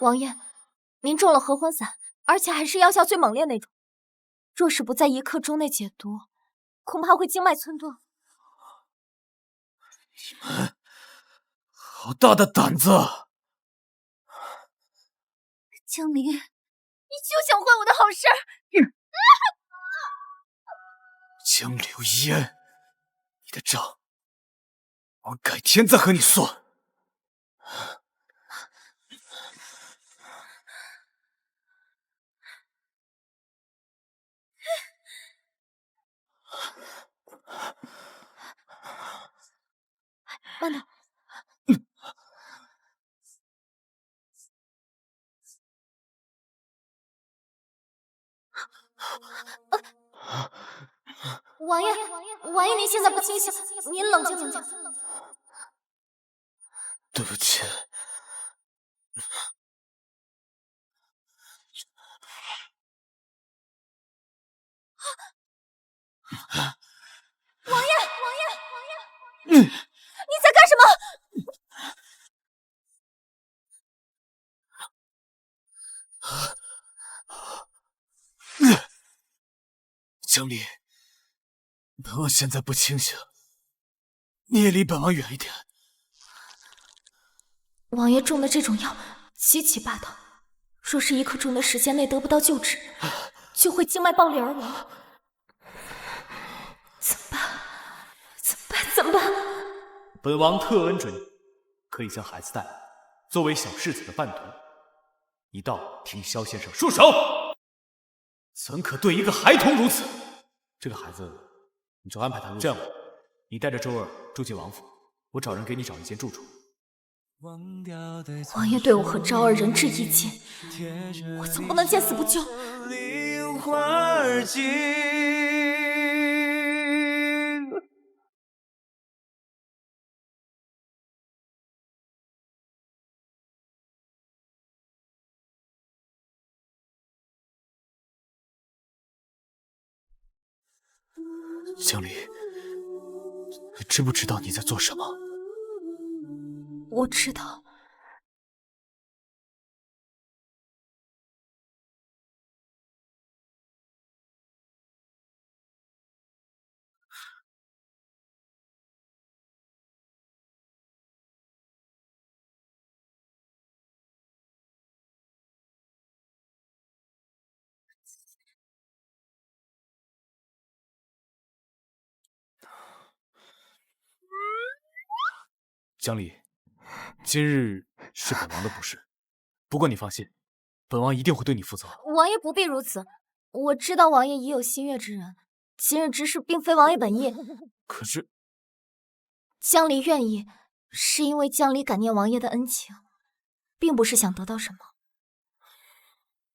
王爷，您中了合欢散，而且还是药效最猛烈那种。若是不在1刻钟内解毒，恐怕会经脉寸断。你们好大的胆子！江离，你就想坏我的好事儿！江流烟，你的账我改天再和你算。慢点。王爷，您现在不清醒，您冷静冷静。对不起。王爷，你在干什么？江离，本王现在不清醒，你也离本王远一点。王爷中的这种药极其霸道，若是1刻钟的时间内得不到救治，就会经脉爆裂而亡。怎么办？本王特恩准你，可以将孩子带来，作为小世子的伴读。一道听萧先生束手，怎可对一个孩童如此？这个孩子，你就安排他入。这样吧，你带着周儿住进王府，我找人给你找一间住处。王爷对我和昭儿仁至义尽，我总不能见死不救。江离，你知不知道你在做什么？我知道。江离，今日是本王的不是，不过你放心，本王一定会对你负责。王爷不必如此，我知道王爷已有心悦之人，今日之事并非王爷本意。可是江离愿意，是因为江离感念王爷的恩情，并不是想得到什么。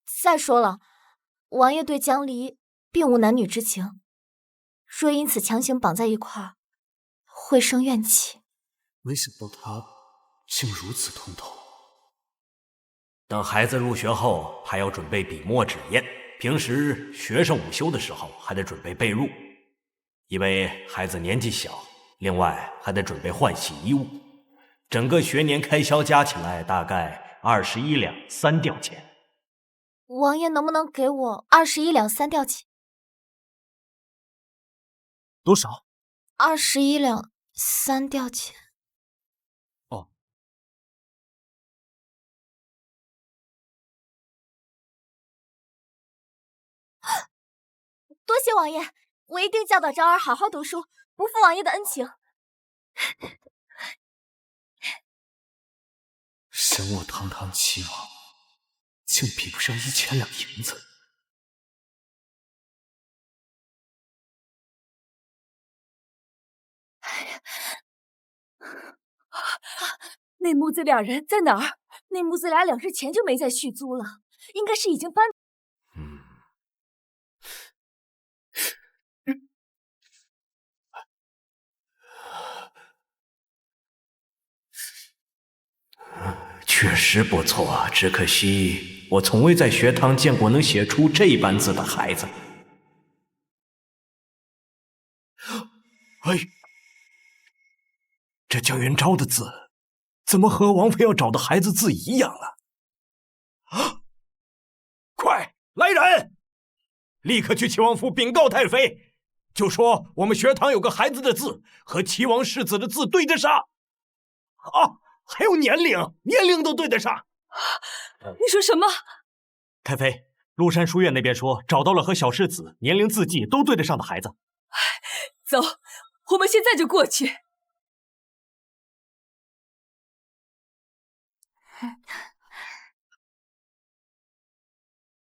再说了，王爷对江离并无男女之情，若因此强行绑在一块儿，会生怨气。没想到他竟如此通透。等孩子入学后，还要准备笔墨纸砚。平时学生午休的时候，还得准备被褥，因为孩子年纪小。另外还得准备换洗衣物。整个学年开销加起来大概21两3吊钱。王爷能不能给我21两3吊钱？多少？21两3吊钱。哦。多谢王爷，我一定教导昭儿好好读书，不负王爷的恩情。想我堂堂齐王，竟比不上1000两银子。那母子俩人在哪儿？那母子俩2日前就没再续租了，应该是已经搬。确实不错，只可惜我从未在学堂见过能写出这般字的孩子。哎，这江元昭的字怎么和王妃要找的孩子字一样了？啊！快来人，立刻去齐王府禀告太妃，就说我们学堂有个孩子的字和齐王世子的字对得上。啊！还有年龄都对得上。你说什么？太妃，麓山书院那边说找到了和小世子年龄字迹都对得上的孩子。走，我们现在就过去。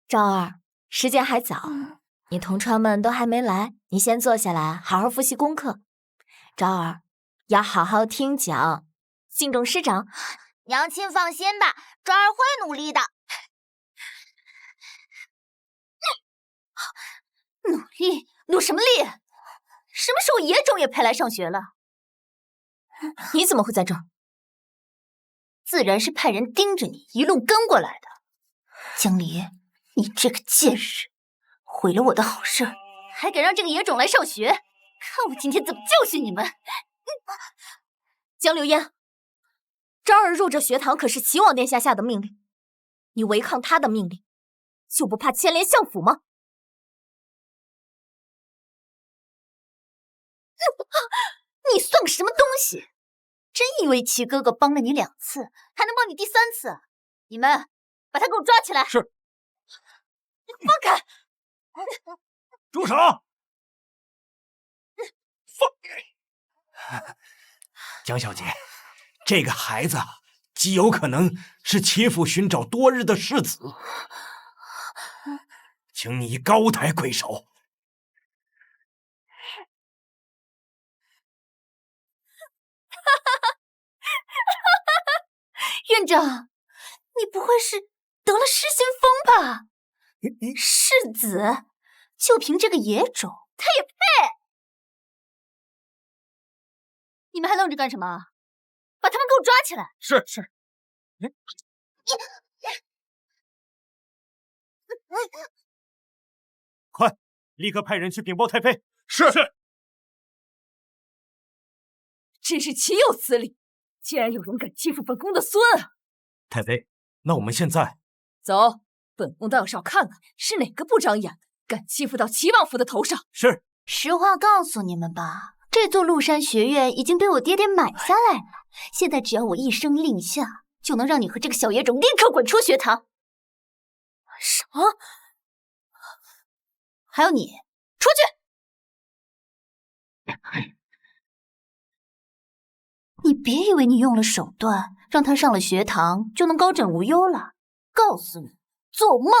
昭儿，时间还早，你同窗们都还没来，你先坐下来好好复习功课。昭儿，要好好听讲，敬重师长。娘亲放心吧，昭儿会努力的。努力？努什么力？什么时候野种也配来上学了？你怎么会在这儿？自然是派人盯着你，一路跟过来的。江离，你这个贱人，毁了我的好事，还敢让这个野种来上学？看我今天怎么教训你们！江流烟，昭儿入这学堂可是齐王殿下下的命令，你违抗他的命令，就不怕牵连相府吗？你算个什么东西？真以为齐哥哥帮了你2次，还能帮你第3次？你们把他给我抓起来！是。放开！住手！放开！江小姐，这个孩子极有可能是齐府寻找多日的世子，请你高抬贵手。院长，你不会是得了失心疯吧？世子，就凭这个野种，他也配？你们还愣着干什么？把他们给我抓起来！是。快，立刻派人去禀报太妃。是。真是岂有此理！竟然有人敢欺负本宫的孙啊！太妃，那我们现在走，本宫倒是要看看是哪个不长眼的，敢欺负到齐王府的头上。是。实话告诉你们吧，这座麓山学院已经被我爹爹买下来了，现在只要我一声令下，就能让你和这个小野种立刻滚出学堂。什么？还有你，出去！你别以为你用了手段，让他上了学堂就能高枕无忧了。告诉你，做梦！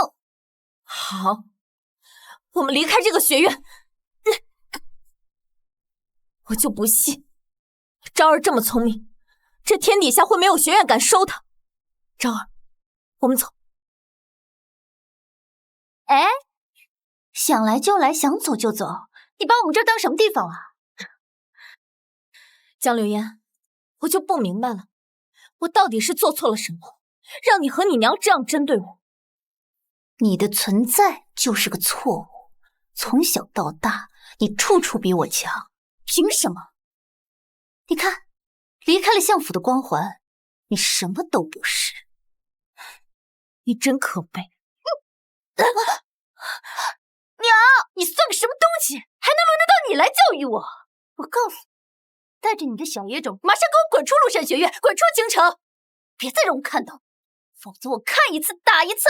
好，我们离开这个学院。我就不信，昭儿这么聪明，这天底下会没有学院敢收她。昭儿，我们走。哎，想来就来，想走就走，你把我们这儿当什么地方啊？江流烟，我就不明白了，我到底是做错了什么，让你和你娘这样针对我？你的存在就是个错误，从小到大，你处处比我强，凭什么？你看，离开了相府的光环，你什么都不是。你真可悲。娘，你算个什么东西，还能轮得到你来教育我？我告诉你，带着你的小野种，马上给我滚出陆山学院，滚出京城，别再让我看到，否则我看一次打一次。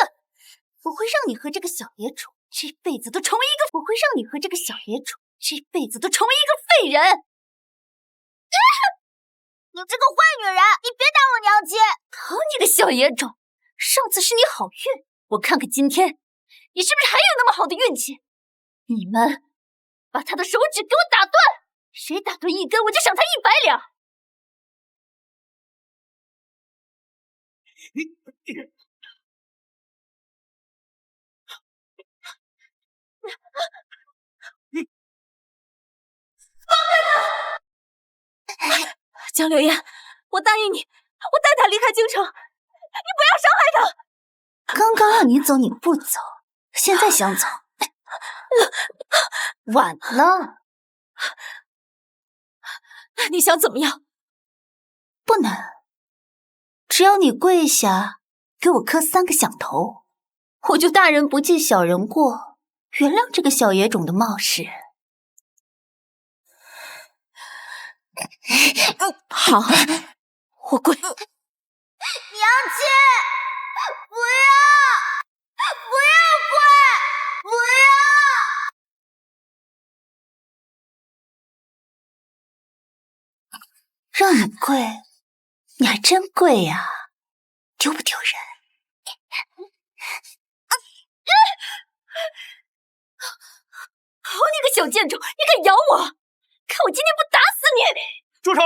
我会让你和这个小野种这辈子都成为一个，我会让你和这个小野种这辈子都成为一个废人。你这个坏女人，你别打我娘亲！好你个小野种，上次是你好运，我看看今天你是不是还有那么好的运气？你们把他的手指给我打断，谁打断一根，我就赏他100两。江流烟，我答应你，我带他离开京城，你不要伤害他。刚刚让你走你不走，现在想走，晚了。你想怎么样？不能，只要你跪下给我磕3个响头，我就大人不计小人过，原谅这个小野种的冒失。好，我跪。娘亲，不要，不要跪，不要！让你跪，你还真跪呀，丢不丢人？好你个小贱种，你敢咬我！看我今天不打死你！住手！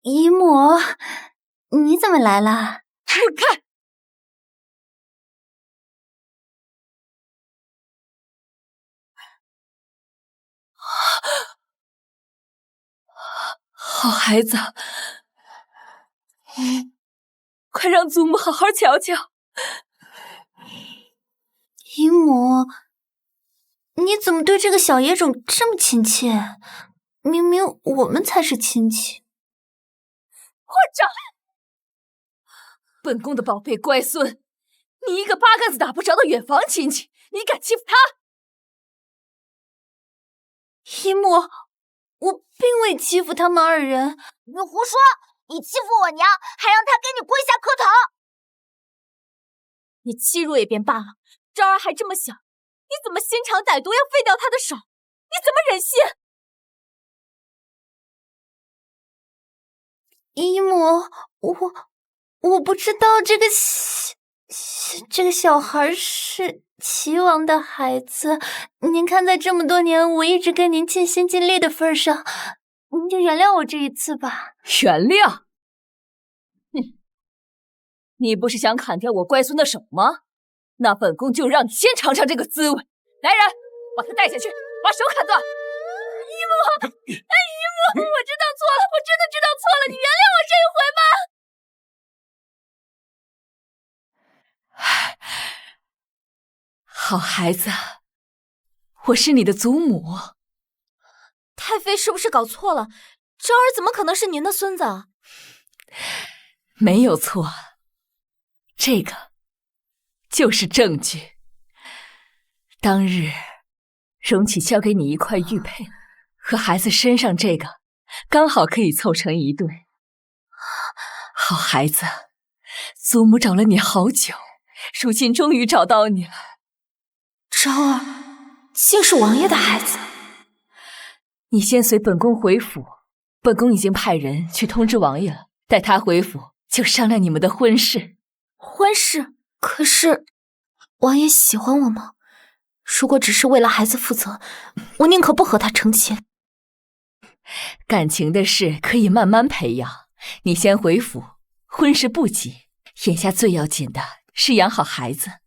姨母，你怎么来了？滚开！好孩子，快让祖母好好瞧瞧。姨母，你怎么对这个小野种这么亲切？明明我们才是亲戚。混账！本宫的宝贝乖孙，你一个八竿子打不着的远房亲戚，你敢欺负他？姨母，我并未欺负他们2人。你胡说！你欺负我娘，还让她给你跪下磕头。你欺辱也便罢了，昭儿还这么小，你怎么心肠歹毒，要废掉她的手？你怎么忍心？姨母，我不知道这个小孩是齐王的孩子。您看在这么多年我一直跟您尽心尽力的份上，您就原谅我这一次吧。原谅？哼！你不是想砍掉我乖孙的手吗？那本宫就让你先尝尝这个滋味。来人，把他带下去，把手砍断。姨母，姨母，我知道错了，我真的知道错了，你原谅我这一回吧。好孩子，我是你的祖母。太妃是不是搞错了？昭儿怎么可能是您的孙子啊？没有错，这个就是证据。当日荣启交给你一块玉佩，和孩子身上这个刚好可以凑成一对。好孩子，祖母找了你好久，如今终于找到你了。昭儿竟是王爷的孩子。你先随本宫回府，本宫已经派人去通知王爷了，待他回府就商量你们的婚事。婚事？可是王爷喜欢我吗？如果只是为了孩子负责，我宁可不和他成亲。感情的事可以慢慢培养，你先回府，婚事不急，眼下最要紧的是养好孩子。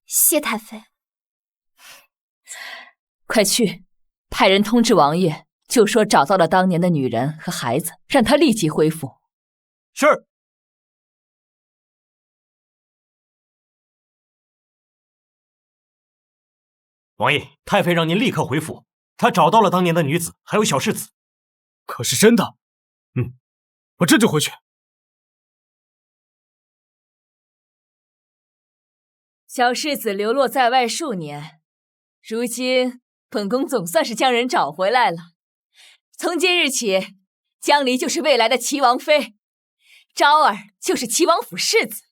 谢太妃。快去，派人通知王爷，就说找到了当年的女人和孩子，让他立即恢复。是。王爷，太妃让您立刻回府，她找到了当年的女子，还有小世子。可是真的？我这就回去。小世子流落在外数年，如今本宫总算是将人找回来了。从今日起，江离就是未来的齐王妃，昭儿就是齐王府世子，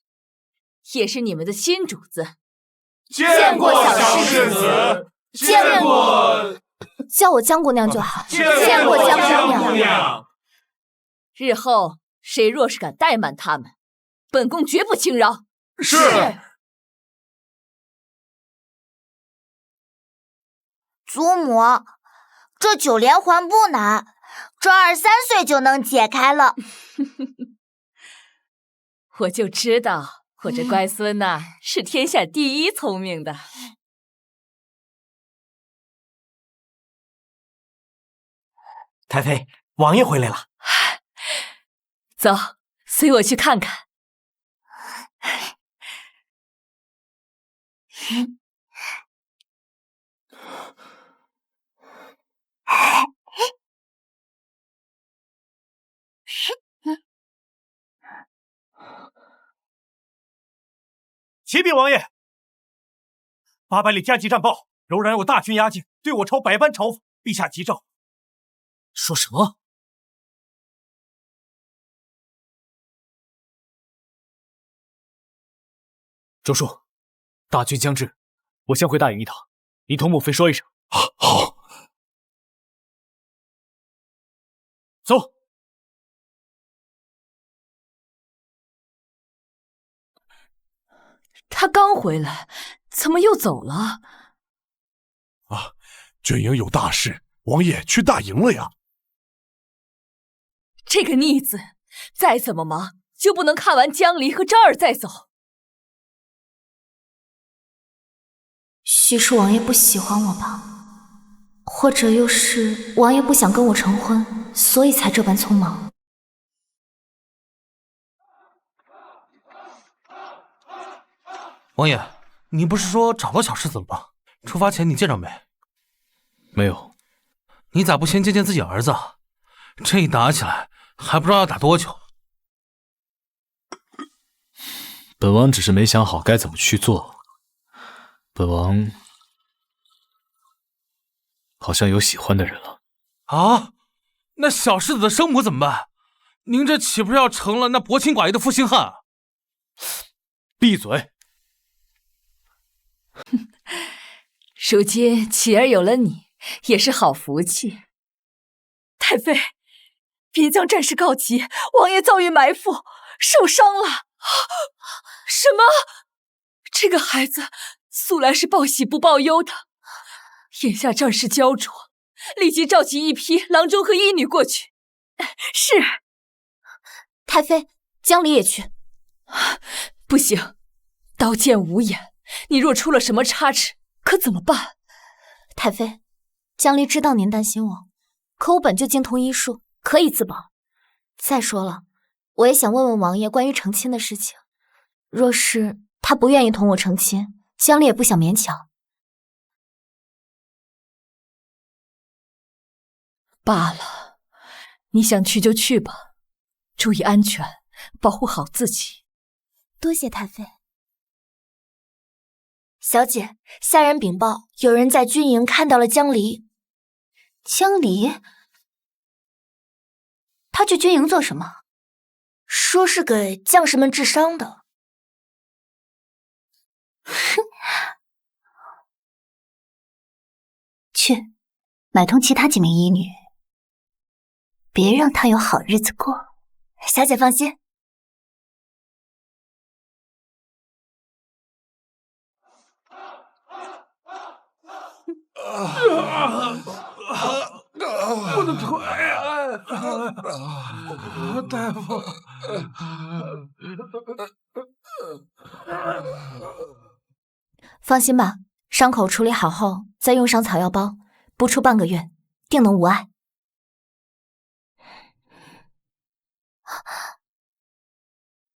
也是你们的新主子。见过小世子，见过。叫我江姑娘就好。见过江姑娘。日后谁若是敢怠慢他们，本宫绝不轻饶。是。祖母，这9连环不难，这23岁就能解开了。我就知道我这乖孙呐，是天下第一聪明的。太妃，王爷回来了。走，随我去看看。启禀王爷，800里加急战报，柔然有大军压境，对我朝百般嘲讽，陛下急诏。说什么？周叔，大军将至，我先回大营一趟，你同母妃说一声。好。走。他刚回来，怎么又走了？军营有大事，王爷去大营了呀。这个逆子，再怎么忙，就不能看完江离和昭儿再走。许是王爷不喜欢我吧？或者又是王爷不想跟我成婚，所以才这般匆忙。王爷，你不是说找到小世子了吗？出发前你见着没？没有。你咋不先见见自己儿子？这一打起来，还不知道要打多久。本王只是没想好该怎么去做。本王好像有喜欢的人了。啊？那小世子的生母怎么办？您这岂不是要成了那薄情寡义的负心汉啊？闭嘴！如今启儿有了你，也是好福气。太妃，边疆战事告急，王爷遭遇埋伏，受伤了。什么？这个孩子素来是报喜不报忧的，眼下战事焦灼，立即召集一批郎中和医女过去。是。太妃，江离也去。不行，刀剑无眼，你若出了什么差池，可怎么办？太妃，江离知道您担心我，可我本就精通医术，可以自保。再说了，我也想问问王爷关于成亲的事情。若是他不愿意同我成亲，江离也不想勉强。罢了，你想去就去吧，注意安全，保护好自己。多谢太妃。小姐，下人禀报，有人在军营看到了江离。江离？他去军营做什么？说是给将士们治伤的。哼，去买通其他几名医女，别让他有好日子过。小姐放心。我的腿！大夫，放心吧，伤口处理好后再用上草药包，不出半个月，定能无碍。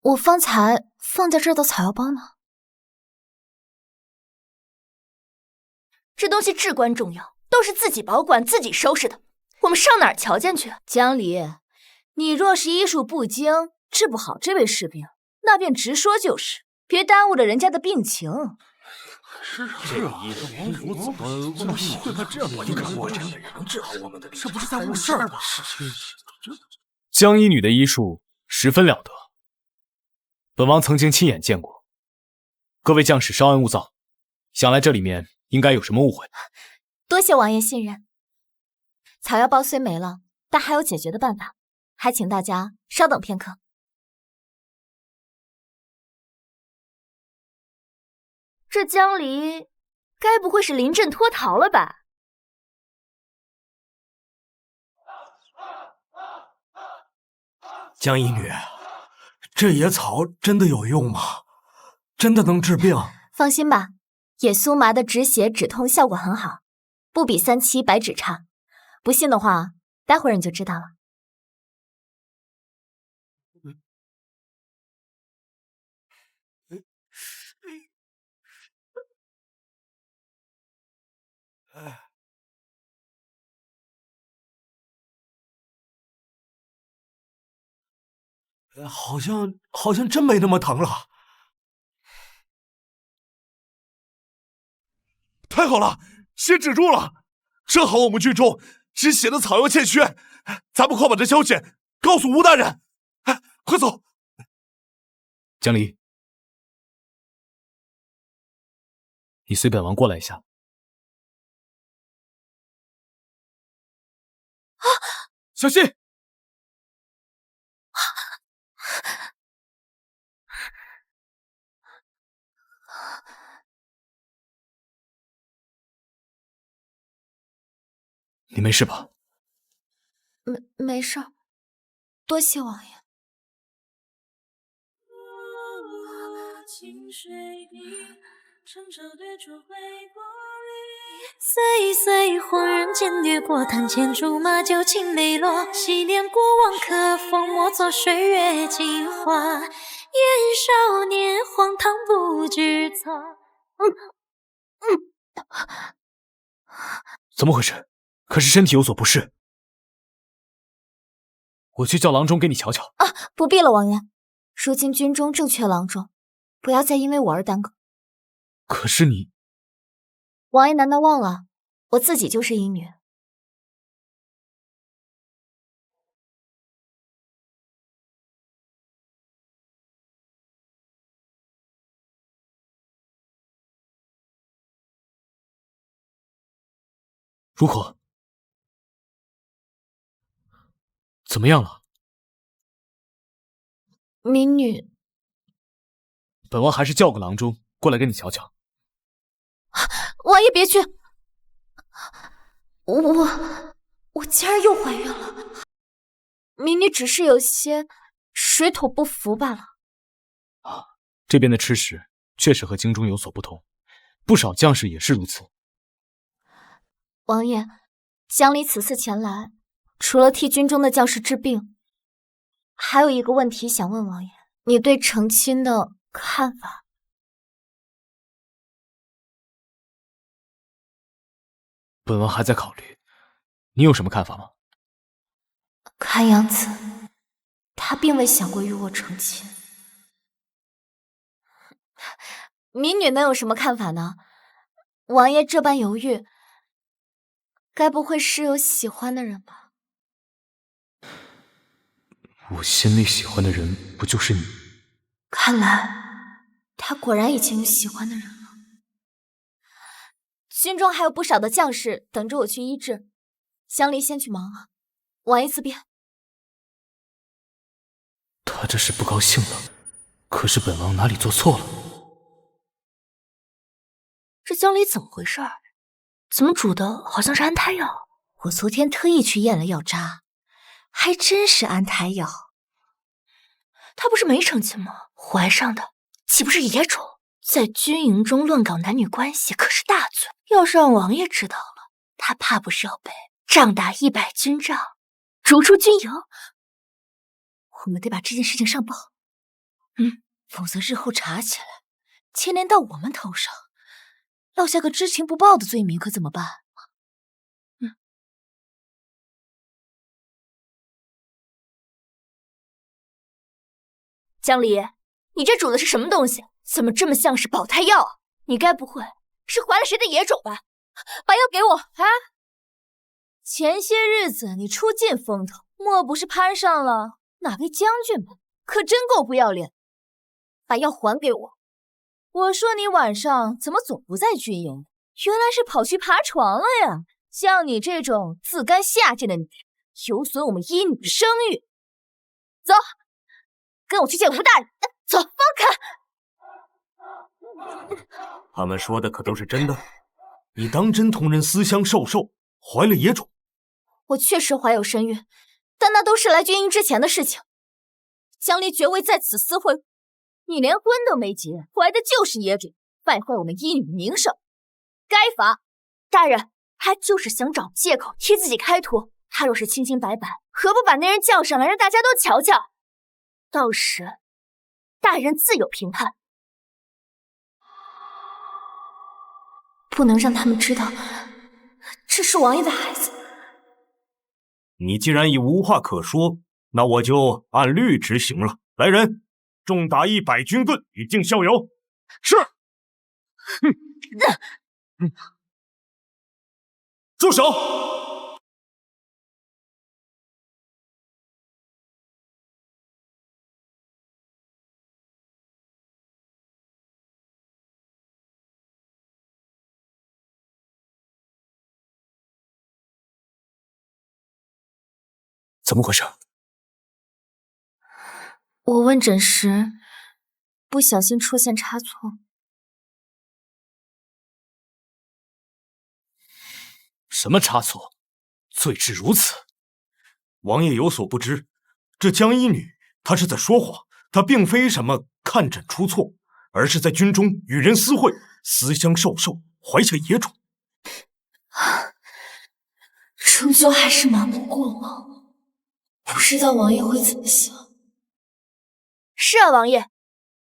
我方才放在这儿的草药包呢？这东西至关重要，都是自己保管、自己收拾的，我们上哪儿瞧见去？江离，你若是医术不精，治不好这位士兵，那便直说就是，别耽误了人家的病情。是啊，王府怎么这么会把这样的一个过程能治好我们的病？这不是在误事儿吧？江医女的医术十分了得，本王曾经亲眼见过。各位将士稍安勿躁，想来这里面应该有什么误会。多谢王爷信任。草药包虽没了，但还有解决的办法，还请大家稍等片刻。这江离该不会是临阵脱逃了吧？江医女，这野草真的有用吗？真的能治病？放心吧，野苏麻的止血止痛效果很好，不比3七白芷差。不信的话，待会儿你就知道了。好像真没那么疼了。太好了，血止住了！正好我们军中止血的草药欠缺，咱们快把这消息告诉吴大人。快走！江离，你随本王过来一下。啊！小心！你没事吧？没事，多谢王爷。岁岁恍然间掠过，堂前竹马旧情没落，昔年过往可否莫作岁月镜花？愿少年荒唐不知错。怎么回事？可是身体有所不适？我去叫郎中给你瞧瞧。啊，不必了，王爷。如今军中正缺郎中，不要再因为我而耽搁。可是你，王爷难道忘了我自己就是医女？如何？怎么样了？民女，本王还是叫个郎中过来跟你瞧瞧。王爷别去，我今儿又怀孕了，民女只是有些水土不服罢了。啊，这边的吃食确实和京中有所不同，不少将士也是如此。王爷，江离此次前来，除了替军中的将士治病，还有一个问题想问王爷，你对成亲的看法？本王还在考虑，你有什么看法吗？看样子，他并未想过与我成亲。民女能有什么看法呢？王爷这般犹豫，该不会是有喜欢的人吧？我心里喜欢的人不就是你？看来他果然已经有喜欢的人了。军中还有不少的将士等着我去医治，江离先去忙啊，王爷自便。他这是不高兴了，可是本王哪里做错了？这江离怎么回事？怎么煮的好像是安胎药？我昨天特意去验了药渣，还真是安胎药。他不是没成亲吗？怀上的岂不是野种？在军营中乱搞男女关系可是大罪，要是让王爷知道了，他怕不是要被杖打100军杖，逐出军营。我们得把这件事情上报，否则日后查起来，牵连到我们头上，落下个知情不报的罪名，可怎么办？江离，你这煮的是什么东西？怎么这么像是保胎药啊？你该不会是怀了谁的野种吧？把药给我！啊！前些日子你出尽风头，莫不是攀上了哪位将军们？可真够不要脸！把药还给我！我说你晚上怎么总不在军营？原来是跑去爬床了呀！像你这种自甘下贱的女人，有损我们医女的声誉。走，跟我去见吴大人。走，放开！他们说的可都是真的？你当真同人私相授受，怀了野种？我确实怀有身孕，但那都是来军营之前的事情。江离绝未在此私会，你连婚都没结，怀的就是野种，败坏我们医女的名声，该罚！大人，他就是想找借口替自己开脱。他若是清清白白，何不把那人叫上来，让大家都瞧瞧？到时大人自有评判。不能让他们知道这是王爷的孩子。你既然已无话可说，那我就按律执行了。来人，重打100军棍，以儆效尤。是。住手！怎么回事？我问诊时不小心出现差错。什么差错？罪至如此？王爷有所不知，这江医女她是在说谎，她并非什么看诊出错，而是在军中与人私会，私相授受，怀下野种。终究还是瞒不过我。不知道王爷会怎么想。是啊，王爷，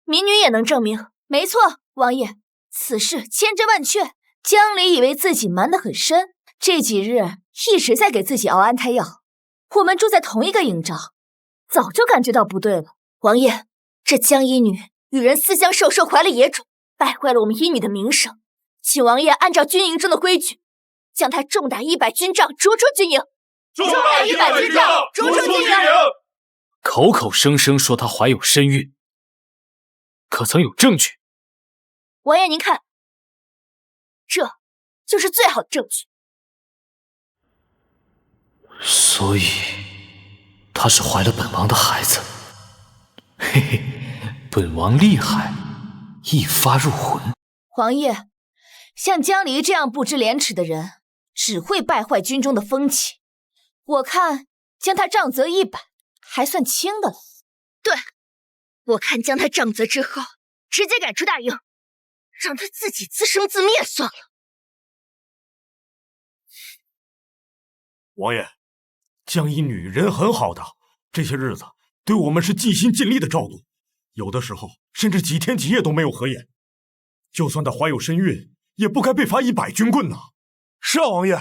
民女也能证明。没错，王爷，此事千真万确。江离以为自己瞒得很深，这几日一直在给自己熬安胎药。我们住在同一个营帐，早就感觉到不对了。王爷，这江医女与人私相授受，怀了野种，败坏了我们医女的名声，请王爷按照军营中的规矩，将她重打100军杖，逐出军营。重打100军杖，逐出军营。口口声声说她怀有身孕，可曾有证据？王爷您看，这就是最好的证据。所以她是怀了本王的孩子。嘿嘿，本王厉害，一发入魂。王爷，像江离这样不知廉耻的人，只会败坏军中的风气。我看将他杖责100还算轻的了。对，我看将他杖责之后，直接赶出大营，让他自己自生自灭算了。王爷，江医女人很好的，这些日子对我们是尽心尽力的照顾，有的时候甚至几天几夜都没有合眼。就算她怀有身孕，也不该被罚100军棍呐。是啊，王爷，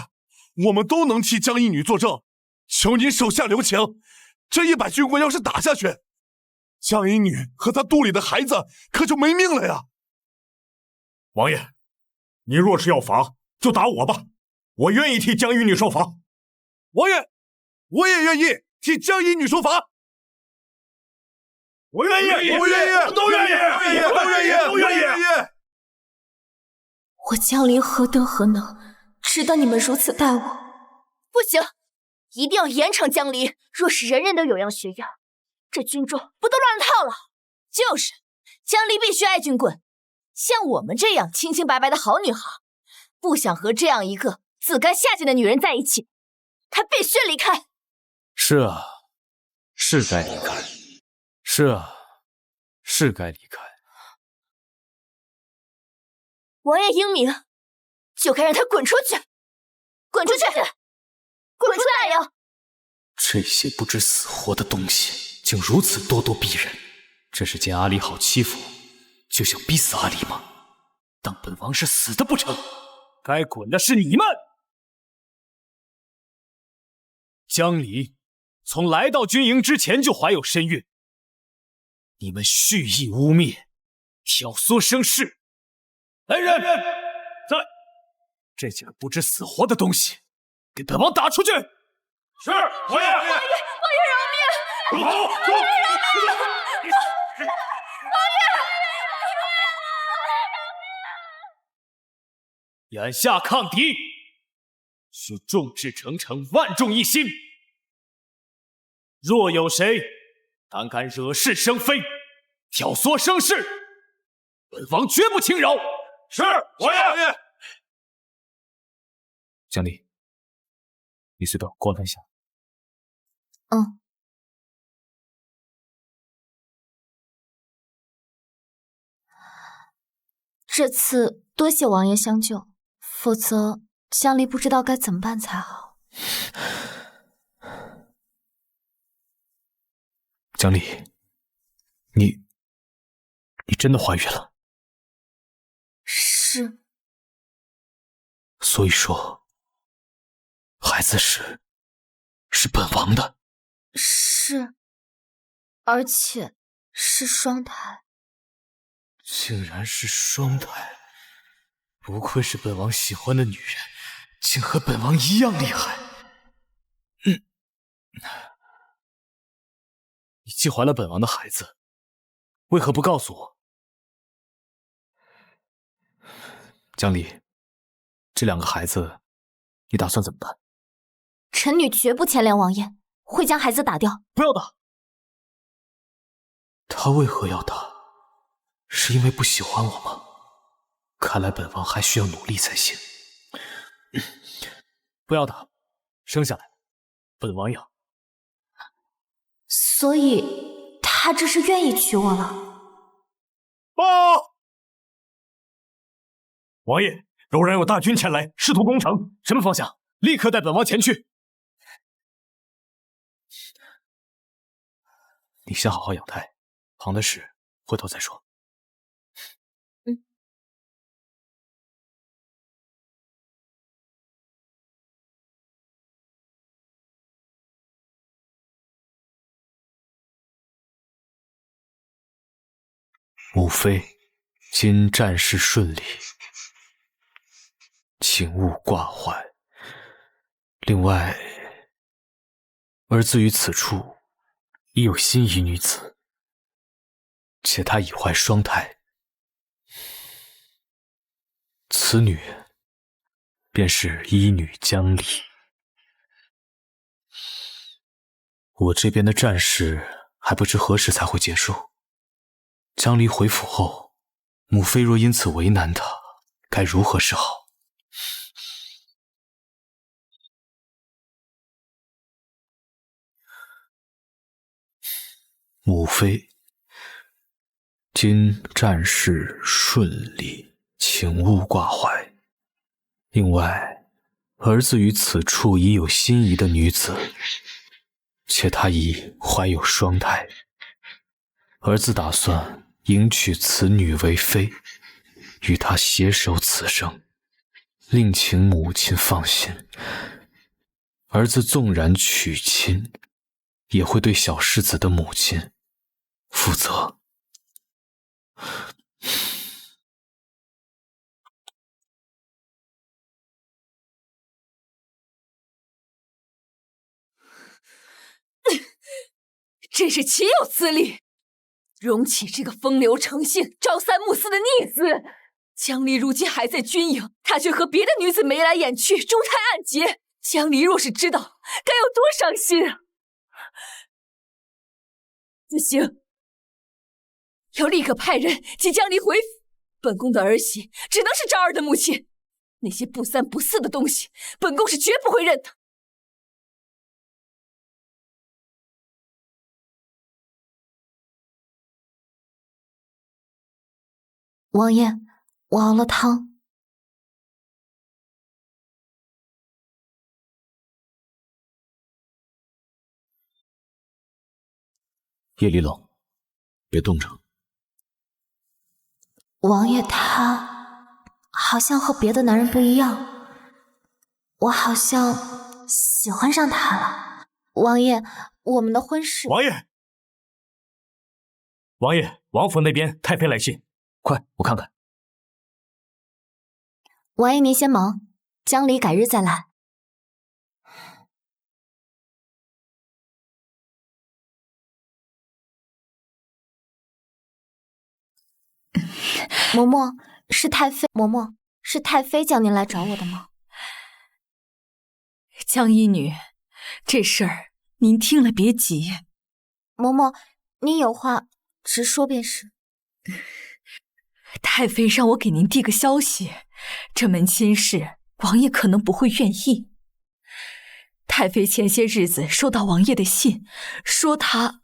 我们都能替江医女作证，求您手下留情。这100军棍要是打下去，江医女和她肚里的孩子可就没命了呀。王爷，你若是要罚，就打我吧，我愿意替江医女受罚。王爷，我也愿意替江医女受罚。我愿意，我愿意，都愿意，都愿意。我江离何德何能，值得你们如此待我？不行，一定要严惩江离。若是人人都有样学样，这军中不都乱了套了？就是，江离必须挨军棍。像我们这样清清白白的好女孩，不想和这样一个自甘下贱的女人在一起，她必须离开。是啊，是该离开。是啊，是该离开。王爷英明，就该让他滚出去！滚出去！滚出来呀！这些不知死活的东西，竟如此咄咄逼人！这是见阿离好欺负，就想逼死阿离吗？当本王是死的不成？该滚的是你们！江离从来到军营之前就怀有身孕，你们蓄意污蔑，挑唆生事。来人，在！这几个不知死活的东西，给本王打出去！是，王爷！王爷饶命！好，走！眼下抗敌，需众志成城，万众一心。若有谁胆敢惹是生非，挑唆生事，本王绝不轻饶。是，王爷。江离，你随便观看一下。嗯。这次多谢王爷相救，否则江离不知道该怎么办才好。江离，你真的怀孕了？是。所以说，孩子是本王的。是，而且是双胎。竟然是双胎，不愧是本王喜欢的女人，竟和本王一样厉害。你既怀了本王的孩子，为何不告诉我？江离，这两个孩子，你打算怎么办？臣女绝不牵连王爷，会将孩子打掉。不要打！他为何要打？是因为不喜欢我吗？看来本王还需要努力才行。不要打，生下来，本王养。所以他这是愿意娶我了。报！王爷，柔然有大军前来，试图攻城。什么方向？立刻带本王前去。你先好好养胎，旁的事回头再说。母妃，今战事顺利，请勿挂怀。另外，儿子于此处已有心仪女子，且她已怀双胎，此女便是医女江离。我这边的战事还不知何时才会结束。江离回府后，母妃若因此为难他，该如何是好？母妃，今战事顺利，请勿挂怀。另外，儿子于此处已有心仪的女子，且她已怀有双胎，儿子打算迎娶此女为妃，与她携手此生，另请母亲放心。儿子纵然娶亲，也会对小世子的母亲负责。真是岂有此理！容起这个风流成性、朝三暮四的逆子！江离如今还在军营，他却和别的女子眉来眼去，中胎暗结。江离若是知道，该有多伤心啊！不行，要立刻派人接江离回府。本宫的儿媳只能是昭儿的母亲，那些不三不四的东西，本宫是绝不会认的。王爷，我熬了汤。夜里冷，别冻着。王爷他好像和别的男人不一样，我好像喜欢上他了。王爷，我们的婚事……王爷，王爷，王府那边太妃来信，快，我看看。王爷您先忙，江离改日再来。嬷嬷，是太妃。嬷嬷，是太妃叫您来找我的吗？江一女，这事儿您听了别急。嬷嬷，您有话直说便是。太妃让我给您递个消息，这门亲事王爷可能不会愿意。太妃前些日子收到王爷的信，说她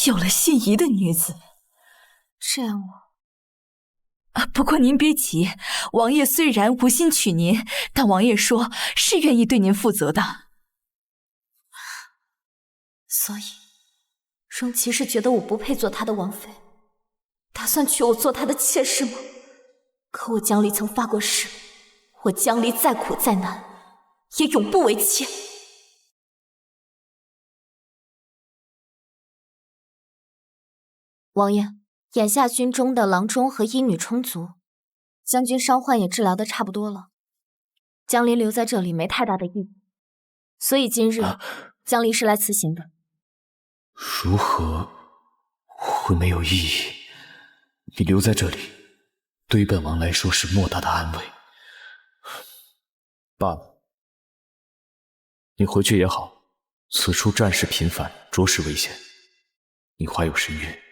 有了心仪的女子。这样不过您别急，王爷虽然无心娶您，但王爷说是愿意对您负责的。所以，荣琪是觉得我不配做他的王妃，打算娶我做他的妾室吗？可我江离曾发过誓，我江离再苦再难，也永不为妾。王爷，眼下军中的郎中和医女充足，将军伤患也治疗的差不多了。江离留在这里没太大的意义，所以今日江离是来辞行的。如何会没有意义？你留在这里，对于本王来说是莫大的安慰。罢了，你回去也好，此处战事频繁，着实危险。你怀有身孕，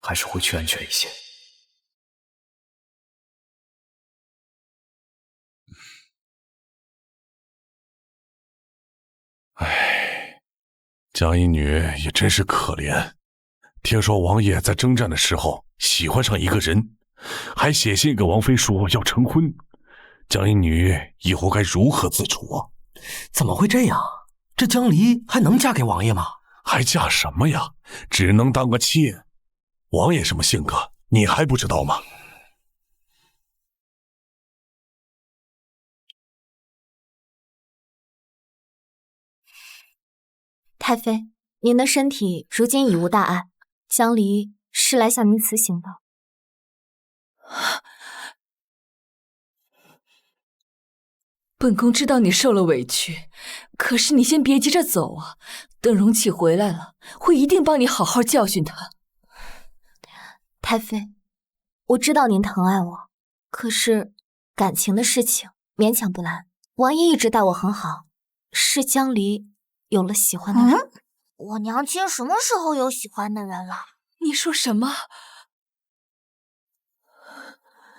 还是回去安全一些。唉，江一女也真是可怜。听说王爷在征战的时候喜欢上一个人，还写信给王妃说要成婚。江一女以后该如何自处啊？怎么会这样？这江离还能嫁给王爷吗？还嫁什么呀？只能当个妾。王爷什么性格，你还不知道吗？太妃，您的身体如今已无大碍，江离是来向您辞行的。本宫知道你受了委屈，可是你先别急着走啊，等荣启回来了，我一定帮你好好教训他。太妃，我知道您疼爱我，可是感情的事情勉强不来。王爷一直待我很好，是江离有了喜欢的人。我娘亲什么时候有喜欢的人了？你说什么？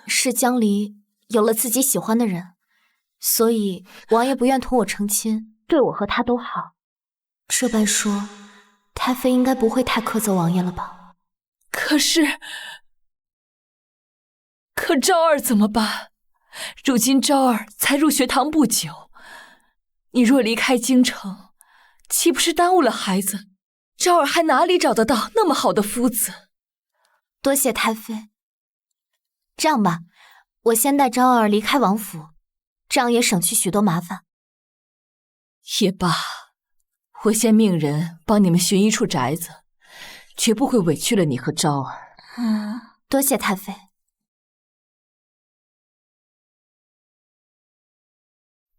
是江离有了自己喜欢的人，所以王爷不愿同我成亲，对我和他都好。这般说，太妃应该不会太苛责王爷了吧？可昭儿怎么办？如今昭儿才入学堂不久，你若离开京城，岂不是耽误了孩子？昭儿还哪里找得到那么好的夫子？多谢太妃。这样吧，我先带昭儿离开王府，这样也省去许多麻烦。也罢，我先命人帮你们寻一处宅子，绝不会委屈了你和昭儿。多谢太妃。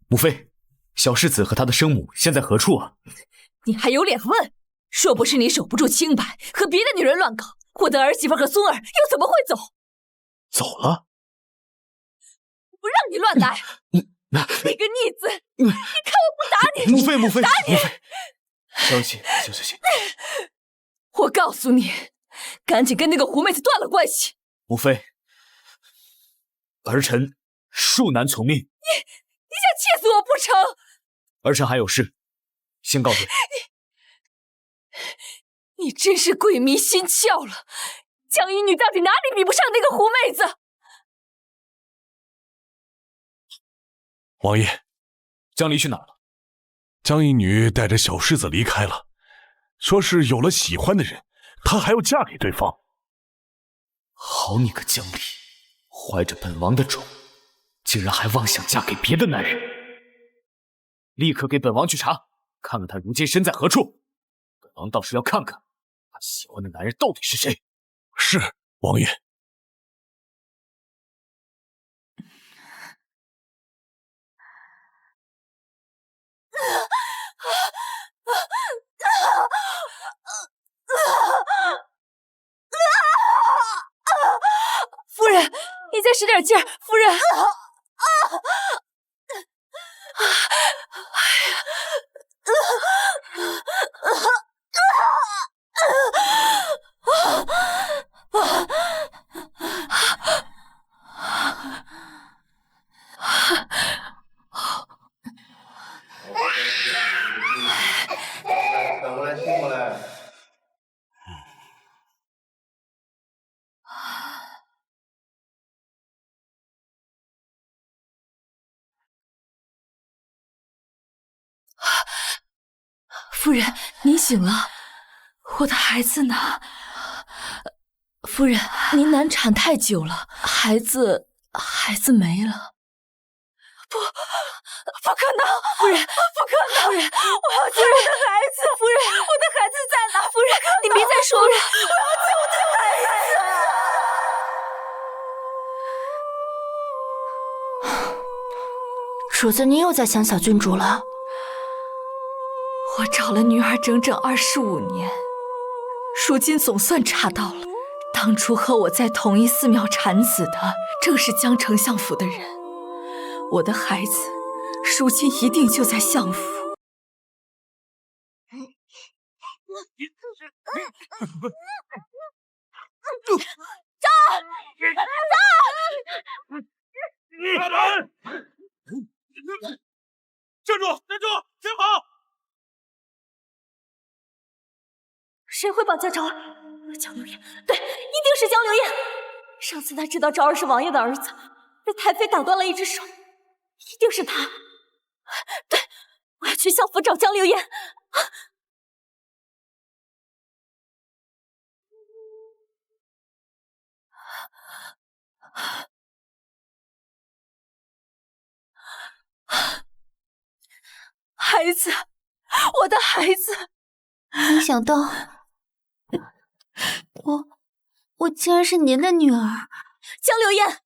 母妃，小世子和他的生母现在何处啊？你还有脸问？若不是你守不住清白，和别的女人乱搞，我的儿媳妇和孙儿又怎么会走？走了？不让你乱来！你个逆子！你看我不打你！母妃，打你！消气。我告诉你，赶紧跟那个狐妹子断了关系。母妃，儿臣恕难从命。你想气死我不成？儿臣还有事，先告退。你真是鬼迷心窍了！江一女到底哪里比不上那个狐妹子？王爷，江离去哪儿了？江一女带着小世子离开了，说是有了喜欢的人，她还要嫁给对方。好你个江离，怀着本王的种，竟然还妄想嫁给别的男人！立刻给本王去查，看看他如今身在何处。本王倒是要看看他喜欢的男人到底是谁。是，王爷。夫人，你再使点劲儿，夫人。转过来，亲过来。夫人，您醒了，我的孩子呢？夫人，您难产太久了，孩子没了。不可能！夫人，不可能！夫人，我要救我的孩子！夫人，我的孩子在哪？夫人，你别再说了！我要救我的孩子！主子，您又在想小郡主了？我找了女儿整整25年，如今总算查到了，当初和我在同一寺庙产子的，正是江丞相府的人。我的孩子，如今一定就在相府。站住！先跑！谁会绑架昭儿？江流燕，对，一定是江流燕。上次他知道昭儿是王爷的儿子，被太妃打断了一只手，一定是他。对，我要去相府找江流燕。孩子，我的孩子！没想到，我竟然是您的女儿，江流燕，你把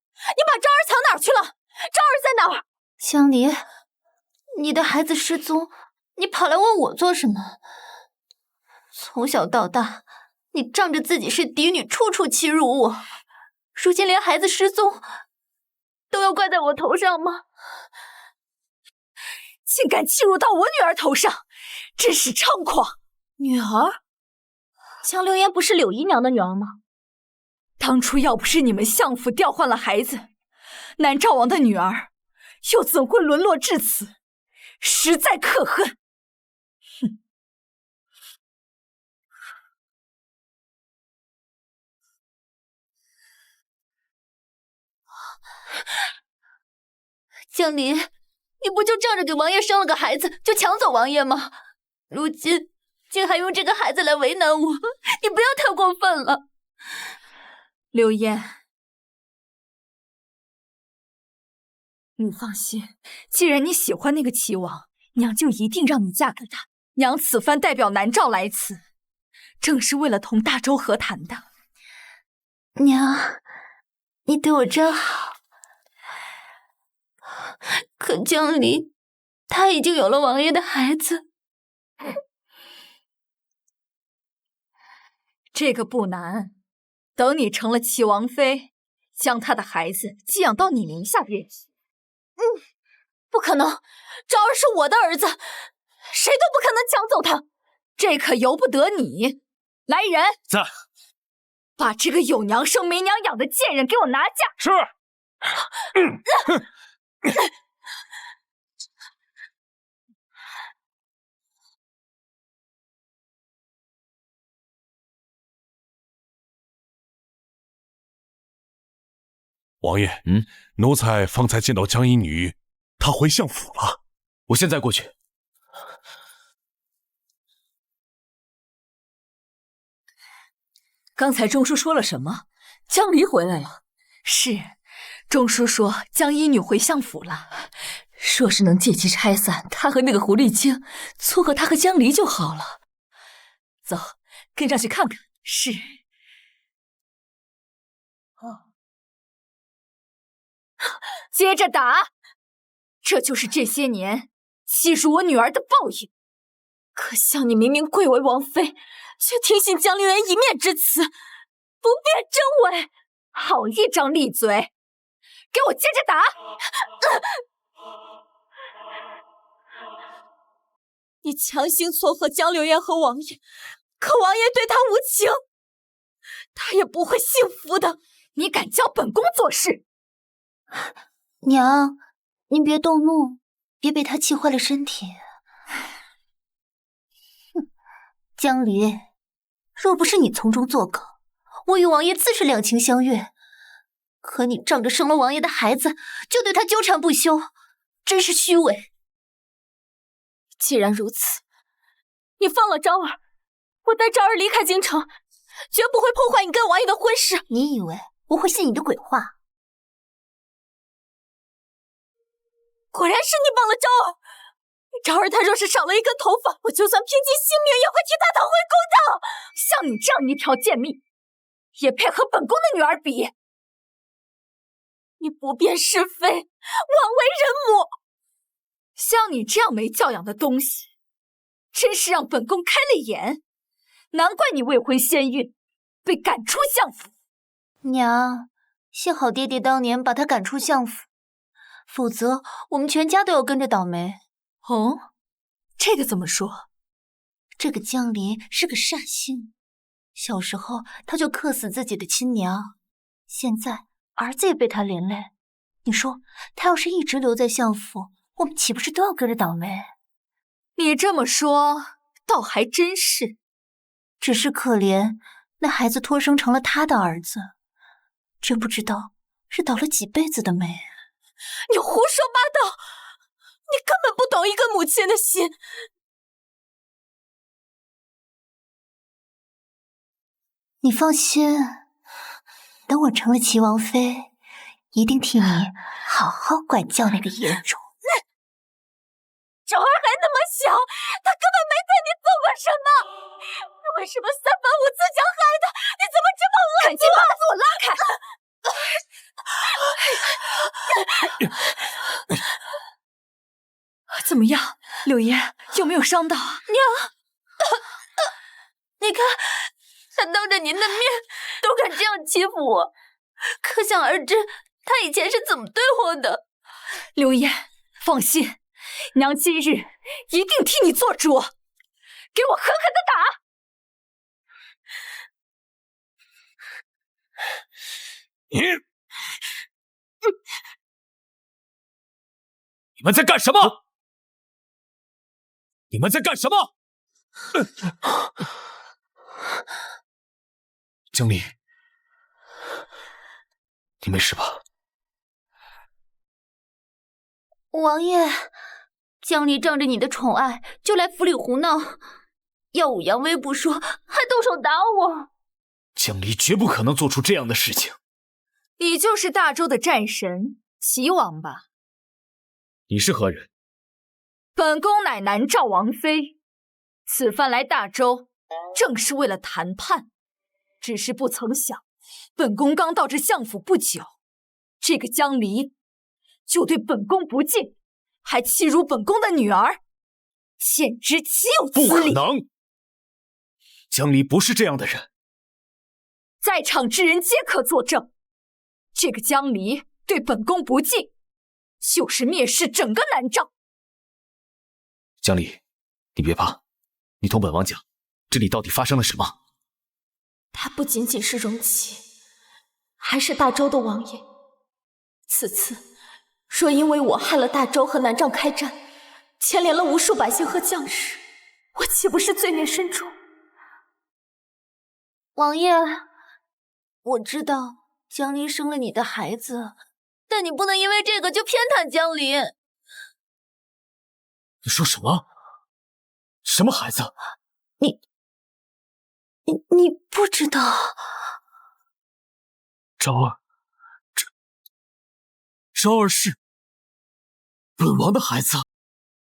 昭儿藏哪儿去了？昭儿在哪儿？江离，你的孩子失踪，你跑来问我做什么？从小到大，你仗着自己是嫡女，处处欺辱我，如今连孩子失踪都要怪在我头上吗？竟敢欺辱到我女儿头上，真是猖狂！女儿？江流燕不是柳姨娘的女儿吗？当初要不是你们相府调换了孩子，南诏王的女儿又怎会沦落至此？实在可恨！哼！江离，你不就仗着给王爷生了个孩子就抢走王爷吗？如今竟还用这个孩子来为难我，你不要太过分了。流燕，你放心，既然你喜欢那个齐王，娘就一定让你嫁给他。娘此番代表南诏来此，正是为了同大周和谈的。娘，你对我真好。可江离，他已经有了王爷的孩子。这个不难，等你成了齐王妃，将他的孩子寄养到你名下便是。不可能，昭儿是我的儿子，谁都不可能抢走他，这可由不得你。来人，在，把这个有娘生没娘养的贱人给我拿下。是。王爷，奴才方才见到江衣女，她回相府了。我现在过去。刚才钟叔说了什么？江离回来了。是，钟叔说江衣女回相府了，说是能借机拆散他和那个狐狸精，撮合他和江离就好了。走，跟上去看看。是。接着打，这就是这些年欺辱我女儿的报应。可笑你明明贵为王妃，却听信江陵园一面之词，不辨真伪，好一张利嘴！给我接着打！你强行撮合江流言和王爷，可王爷对他无情，他也不会幸福的。你敢教本宫做事？娘，您别动怒，别被他气坏了身体。哼，江离，若不是你从中作梗，我与王爷自是两情相悦。可你仗着生了王爷的孩子，就对他纠缠不休，真是虚伪。既然如此，你放了昭儿，我带昭儿离开京城，绝不会破坏你跟王爷的婚事。你以为我会信你的鬼话？果然是你绑了昭儿。昭儿她若是少了一根头发，我就算拼尽性命也会替她讨回公道。像你这样一条贱命，也配和本宫的女儿比？你不辨是非，枉为人母。像你这样没教养的东西，真是让本宫开了眼。难怪你未婚先孕，被赶出相府。娘，幸好爹爹当年把他赶出相府，否则我们全家都要跟着倒霉。哦，这个怎么说？这个江离是个煞星，小时候他就克死自己的亲娘，现在儿子也被他连累。你说他要是一直留在相府，我们岂不是都要跟着倒霉？你这么说，倒还真是。只是可怜那孩子托生成了他的儿子，真不知道是倒了几辈子的霉。你胡说八道！你根本不懂一个母亲的心。你放心，等我成了齐王妃，一定替你好好管教那个野种。昭儿还那么小，她根本没对你做过什么，为什么三番五次想害她？你怎么这么恶毒？赶紧把她给我拉开！怎么样，柳烟有没有伤到？娘，你看，他当着您的面都敢这样欺负我，可想而知他以前是怎么对我的。柳烟，放心，娘今日一定替你做主，给我狠狠的打！你们在干什么？你们在干什么？江离，你没事吧？王爷，江离仗着你的宠爱就来府里胡闹，耀武扬威不说，还动手打我。江离绝不可能做出这样的事情。你就是大周的战神齐王吧？你是何人？本宫乃南诏王妃，此番来大周，正是为了谈判。只是不曾想，本宫刚到这相府不久，这个江离就对本宫不敬，还欺辱本宫的女儿，简直岂有此理！不可能，江离不是这样的人。在场之人皆可作证，这个江离对本宫不敬，就是蔑视整个南诏。江离，你别怕，你同本王讲，这里到底发生了什么？他不仅仅是荣启，还是大周的王爷。此次若因为我害了大周和南诏开战，牵连了无数百姓和将士，我岂不是罪孽深重？王爷，我知道江离生了你的孩子，但你不能因为这个就偏袒江离。你说什么？什么孩子？你不知道？昭儿，昭儿是本王的孩子。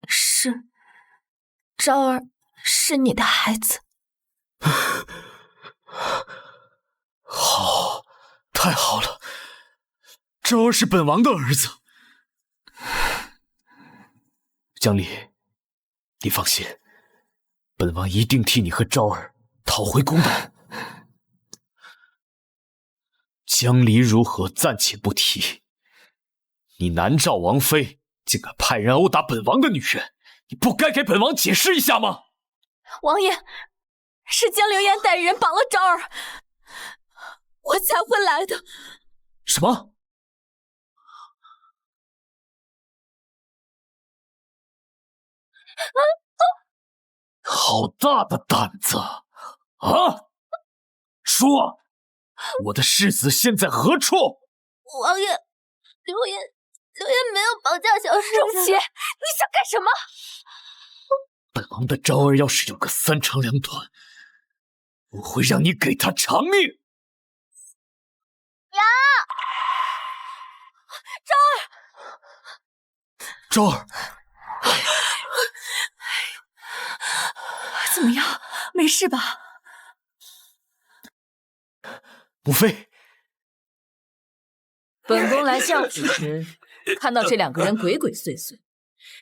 是，昭儿是你的孩子。好，太好了，昭儿是本王的儿子。江离，你放心，本王一定替你和昭儿讨回公道。江离如何暂且不提，你南诏王妃竟敢派人殴打本王的女人，你不该给本王解释一下吗？王爷，是江流烟带人绑了昭儿，我才会来的。什么？好大的胆子啊！说，我的世子现在何处？王爷，流烟没有绑架小世子。荣琪，你想干什么？本王的昭儿要是有个三长两短，我会让你给他偿命。娘，昭儿，怎么样？没事吧？母妃，本宫来相府时，看到这两个人鬼鬼祟祟，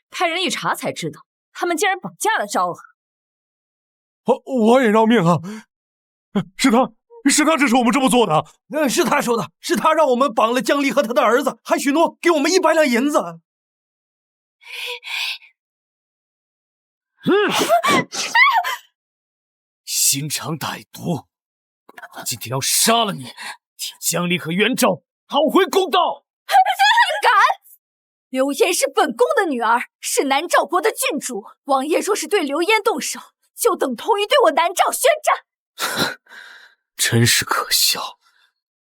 派人一查才知道，他们竟然绑架了昭儿。王爷饶命啊！是他指使我们这么做的。是他说的，是他让我们绑了江离和他的儿子，还许诺给我们100两银子。心肠歹毒，我今天要杀了你，替江离和元昭讨回公道！敢！流烟是本宫的女儿，是南诏国的郡主。王爷若是对流烟动手，就等同于对我南诏宣战。真是可笑，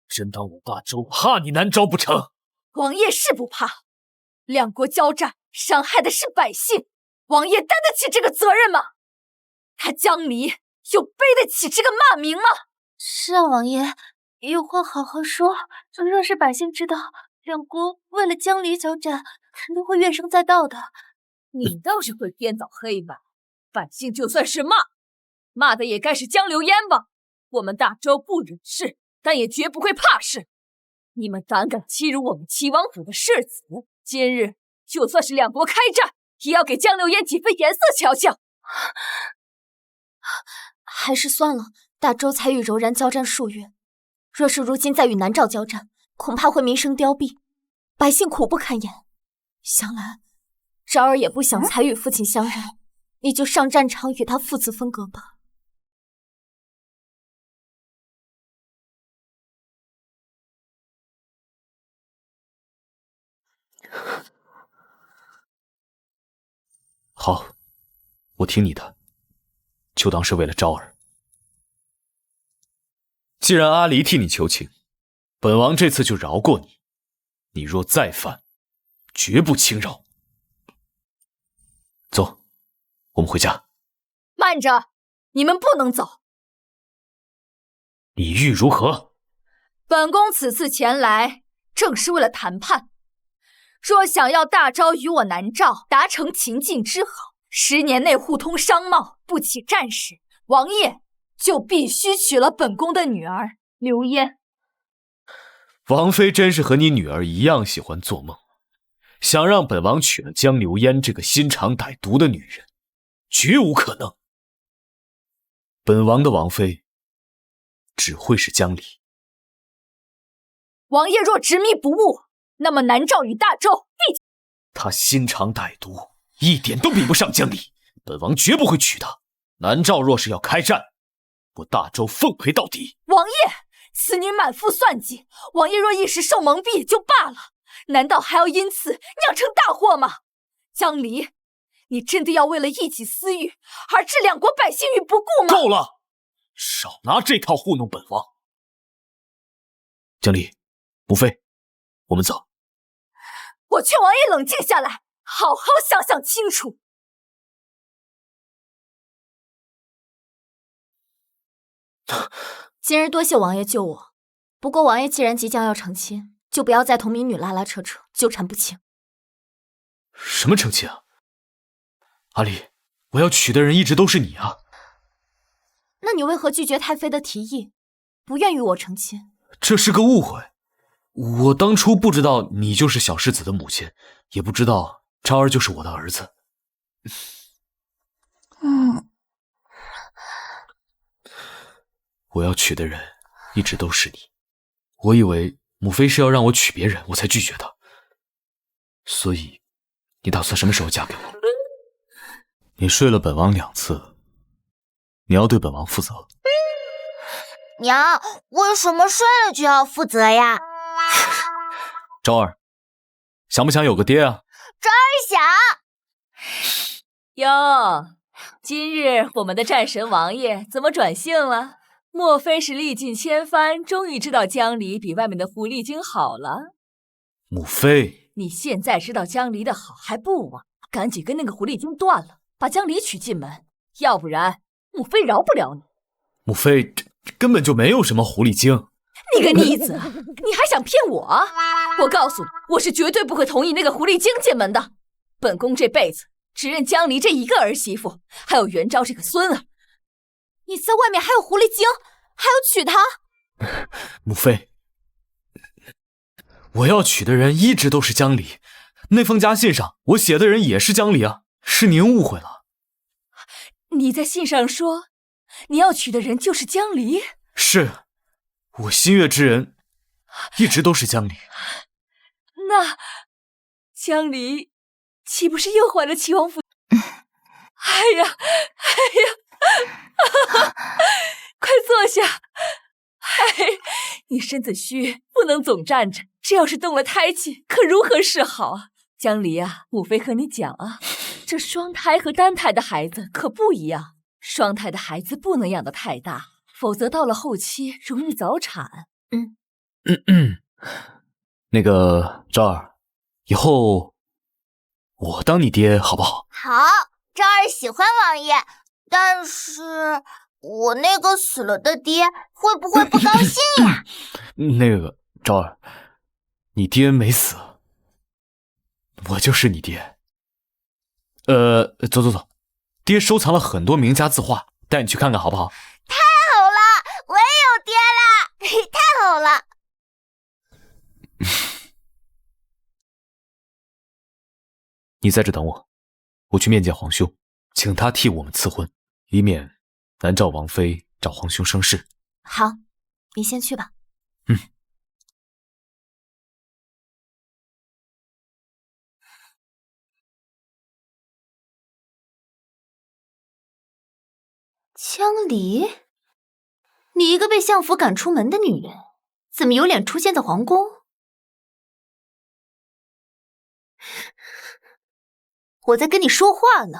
真当我大周怕你南诏不成？王爷是不怕，两国交战，伤害的是百姓，王爷担得起这个责任吗？他江离又背得起这个骂名吗？是啊，王爷，有话好好说。若是百姓知道两国为了江离交战，肯定会怨声载道的。你倒是会编造黑白，百姓就算是骂的也该是江流烟吧。我们大周不惹事，但也绝不会怕事。你们胆敢欺辱我们齐王府的世子，今日就算是两国开战，也要给江流烟几分颜色瞧瞧。还是算了，大周才与柔然交战数月，若是如今再与南诏交战，恐怕会名声凋敝，百姓苦不堪言。想来昭儿也不想才与父亲相认，你就上战场与他父子分隔吧。好，我听你的，就当是为了昭儿。既然阿离替你求情，本王这次就饶过你。你若再犯，绝不轻饶。走，我们回家。慢着，你们不能走。你欲如何？本宫此次前来，正是为了谈判。若想要大昭与我南诏达成秦晋之好，10年内互通商贸，不起战事，王爷就必须娶了本宫的女儿流烟。王妃真是和你女儿一样喜欢做梦，想让本王娶了江流烟这个心肠歹毒的女人，绝无可能。本王的王妃只会是江离。王爷若执迷不悟，那么南诏与大周必……他心肠歹毒，一点都比不上江离，本王绝不会娶她。南诏若是要开战，我大周奉陪到底。王爷，此女满腹算计，王爷若一时受蒙蔽就罢了，难道还要因此酿成大祸吗？江离，你真的要为了一己私欲而置两国百姓于不顾吗？够了，少拿这套糊弄本王。江离，母妃，我们走。我劝王爷冷静下来，好好想想清楚。今日多谢王爷救我，不过王爷既然即将要成亲，就不要再同民女拉拉扯扯，纠缠不清。什么成亲啊？阿离，我要娶的人一直都是你啊。那你为何拒绝太妃的提议，不愿与我成亲？这是个误会。我当初不知道你就是小世子的母亲，也不知道昭儿就是我的儿子。我要娶的人一直都是你，我以为母妃是要让我娶别人，我才拒绝她。所以，你打算什么时候嫁给我？你睡了本王2次，你要对本王负责。娘，为什么睡了就要负责呀？昭儿，想不想有个爹啊？昭儿想。哟，今日我们的战神王爷怎么转性了？莫非是历尽千帆，终于知道江离比外面的狐狸精好了？母妃，你现在知道江离的好还不晚，赶紧跟那个狐狸精断了，把江离娶进门，要不然母妃饶不了你。母妃，根本就没有什么狐狸精。你个逆子，你还想骗我？我告诉你，我是绝对不会同意那个狐狸精进门的。本宫这辈子只认江离这一个儿媳妇，还有元昭这个孙儿。你在外面还有狐狸精，还要娶她？母妃，我要娶的人一直都是江离，那封家信上我写的人也是江离啊，是您误会了。你在信上说你要娶的人就是江离？是，我心悦之人一直都是江离。那江离岂不是又怀了齐王府？哎呀，快坐下。你身子虚，不能总站着，这要是动了胎气，可如何是好啊？江离啊，母妃和你讲啊，这双胎和单胎的孩子可不一样，双胎的孩子不能养得太大，否则到了后期容易早产。那个昭儿，以后我当你爹好不好？好，昭儿喜欢王爷，但是我那个死了的爹会不会不高兴呀？那个昭儿，你爹没死，我就是你爹。走，爹收藏了很多名家字画，带你去看看好不好？太好了，我也有爹了，太好了。你在这等我，我去面见皇兄，请他替我们赐婚，以免南诏王妃找皇兄生事。好，你先去吧。江离，你一个被相府赶出门的女人，怎么有脸出现在皇宫？我在跟你说话呢，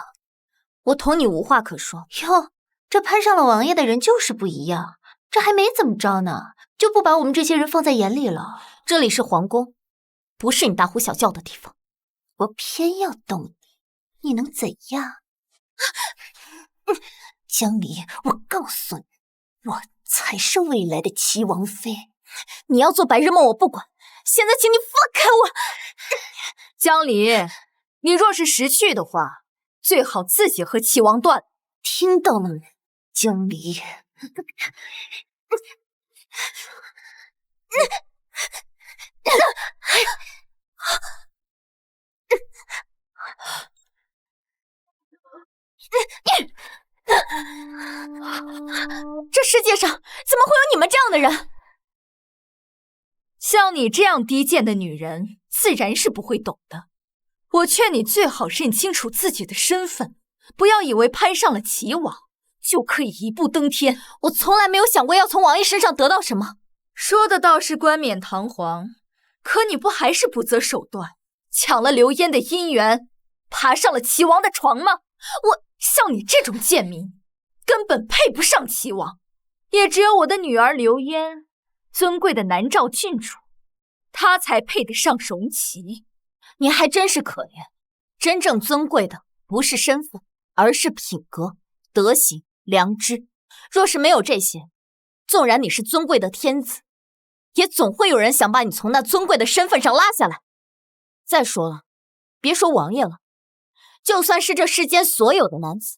我同你无话可说。哟，这攀上了王爷的人就是不一样，这还没怎么着呢，就不把我们这些人放在眼里了。这里是皇宫，不是你大呼小叫的地方。我偏要动你，你能怎样？江离，我告诉你，我才是未来的齐王妃。你要做白日梦我不管，现在请你放开我。江离，你若是识趣的话，最好自己和齐王断。听到了没，江离？这世界上怎么会有你们这样的人？像你这样低贱的女人，自然是不会懂的。我劝你最好认清楚自己的身份，不要以为攀上了齐王就可以一步登天。我从来没有想过要从王爷身上得到什么。说的倒是冠冕堂皇，可你不还是不择手段，抢了刘嫣的姻缘，爬上了齐王的床吗？像你这种贱民，根本配不上齐王。也只有我的女儿刘嫣尊贵的南诏郡主，他才配得上荣旗。你还真是可怜，真正尊贵的不是身份，而是品格、德行、良知。若是没有这些，纵然你是尊贵的天子，也总会有人想把你从那尊贵的身份上拉下来。再说了，别说王爷了，就算是这世间所有的男子，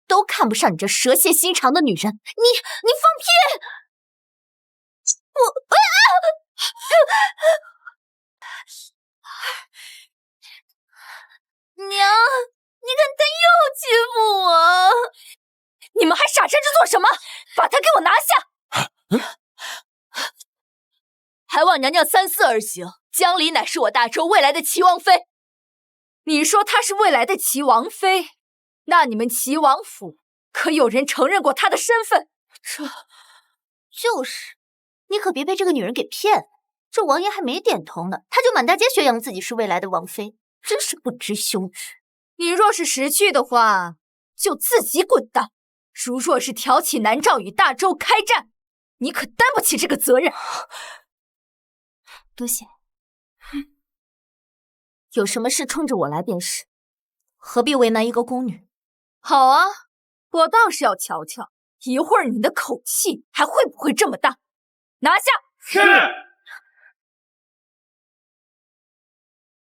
都看不上你这蛇蝎心肠的女人。你放屁！娘，你看他又欺负我！你们还傻站着做什么？把他给我拿下！还望娘娘三思而行。江离乃是我大周未来的齐王妃。你说她是未来的齐王妃，那你们齐王府可有人承认过她的身份？就是，你可别被这个女人给骗了。这王爷还没点头呢，他就满大街宣扬自己是未来的王妃，真是不知羞耻。你若是识趣的话，就自己滚蛋。如若是挑起南诏与大周开战，你可担不起这个责任。多谢。有什么事冲着我来便是，何必为难一个宫女？好啊，我倒是要瞧瞧，一会儿你的口气还会不会这么大？拿下！是。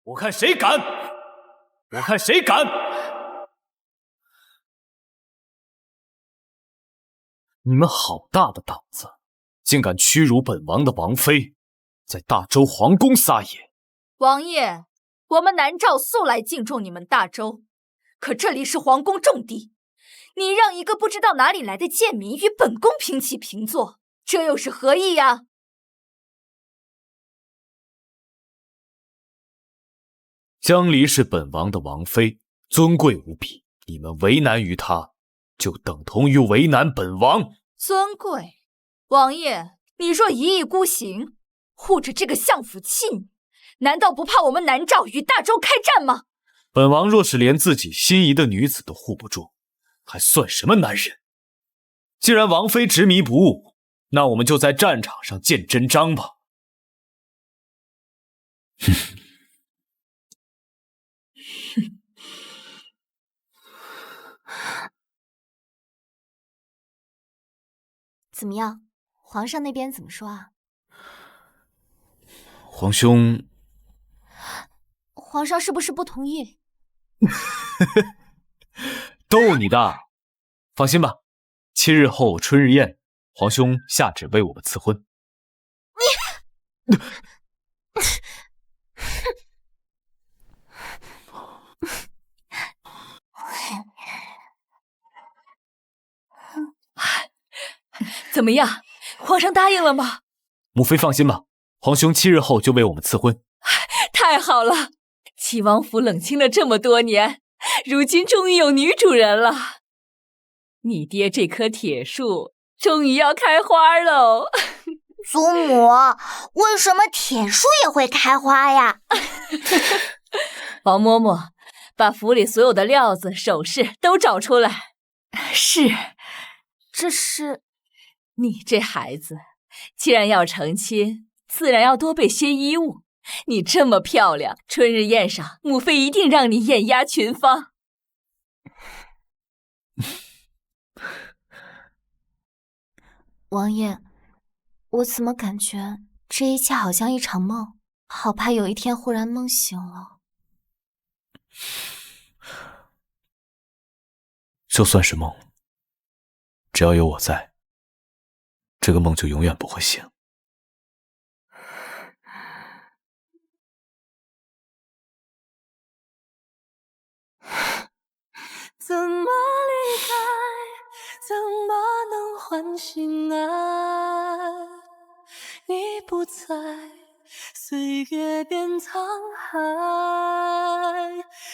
我看谁敢！我看谁敢！你们好大的胆子，竟敢屈辱本王的王妃，在大周皇宫撒野！王爷，我们南诏素来敬重你们大周，可这里是皇宫重地，你让一个不知道哪里来的贱民与本宫平起平坐，这又是何意呀？江离是本王的王妃，尊贵无比，你们为难于她，就等同于为难本王。尊贵，王爷，你若一意孤行，护着这个相府弃女，难道不怕我们南诏与大周开战吗？本王若是连自己心仪的女子都护不住，还算什么男人？既然王妃执迷不悟，那我们就在战场上见真章吧。怎么样？皇上那边怎么说啊？皇兄，皇上是不是不同意？逗你的，放心吧，7日后春日宴，皇兄下旨为我们赐婚。你怎么样？皇上答应了吗？母妃放心吧，皇兄7日后就为我们赐婚。太好了，齐王府冷清了这么多年，如今终于有女主人了。你爹这棵铁树终于要开花喽！祖母，为什么铁树也会开花呀？王嬷嬷，把府里所有的料子、首饰都找出来。是，这是……你这孩子，既然要成亲，自然要多备些衣物。你这么漂亮，春日宴上，母妃一定让你艳压群芳。王爷，我怎么感觉这一切好像一场梦？好怕有一天忽然梦醒了。就算是梦，只要有我在，这个梦就永远不会醒。怎么离开，怎么能唤醒爱？你不在，岁月变沧海。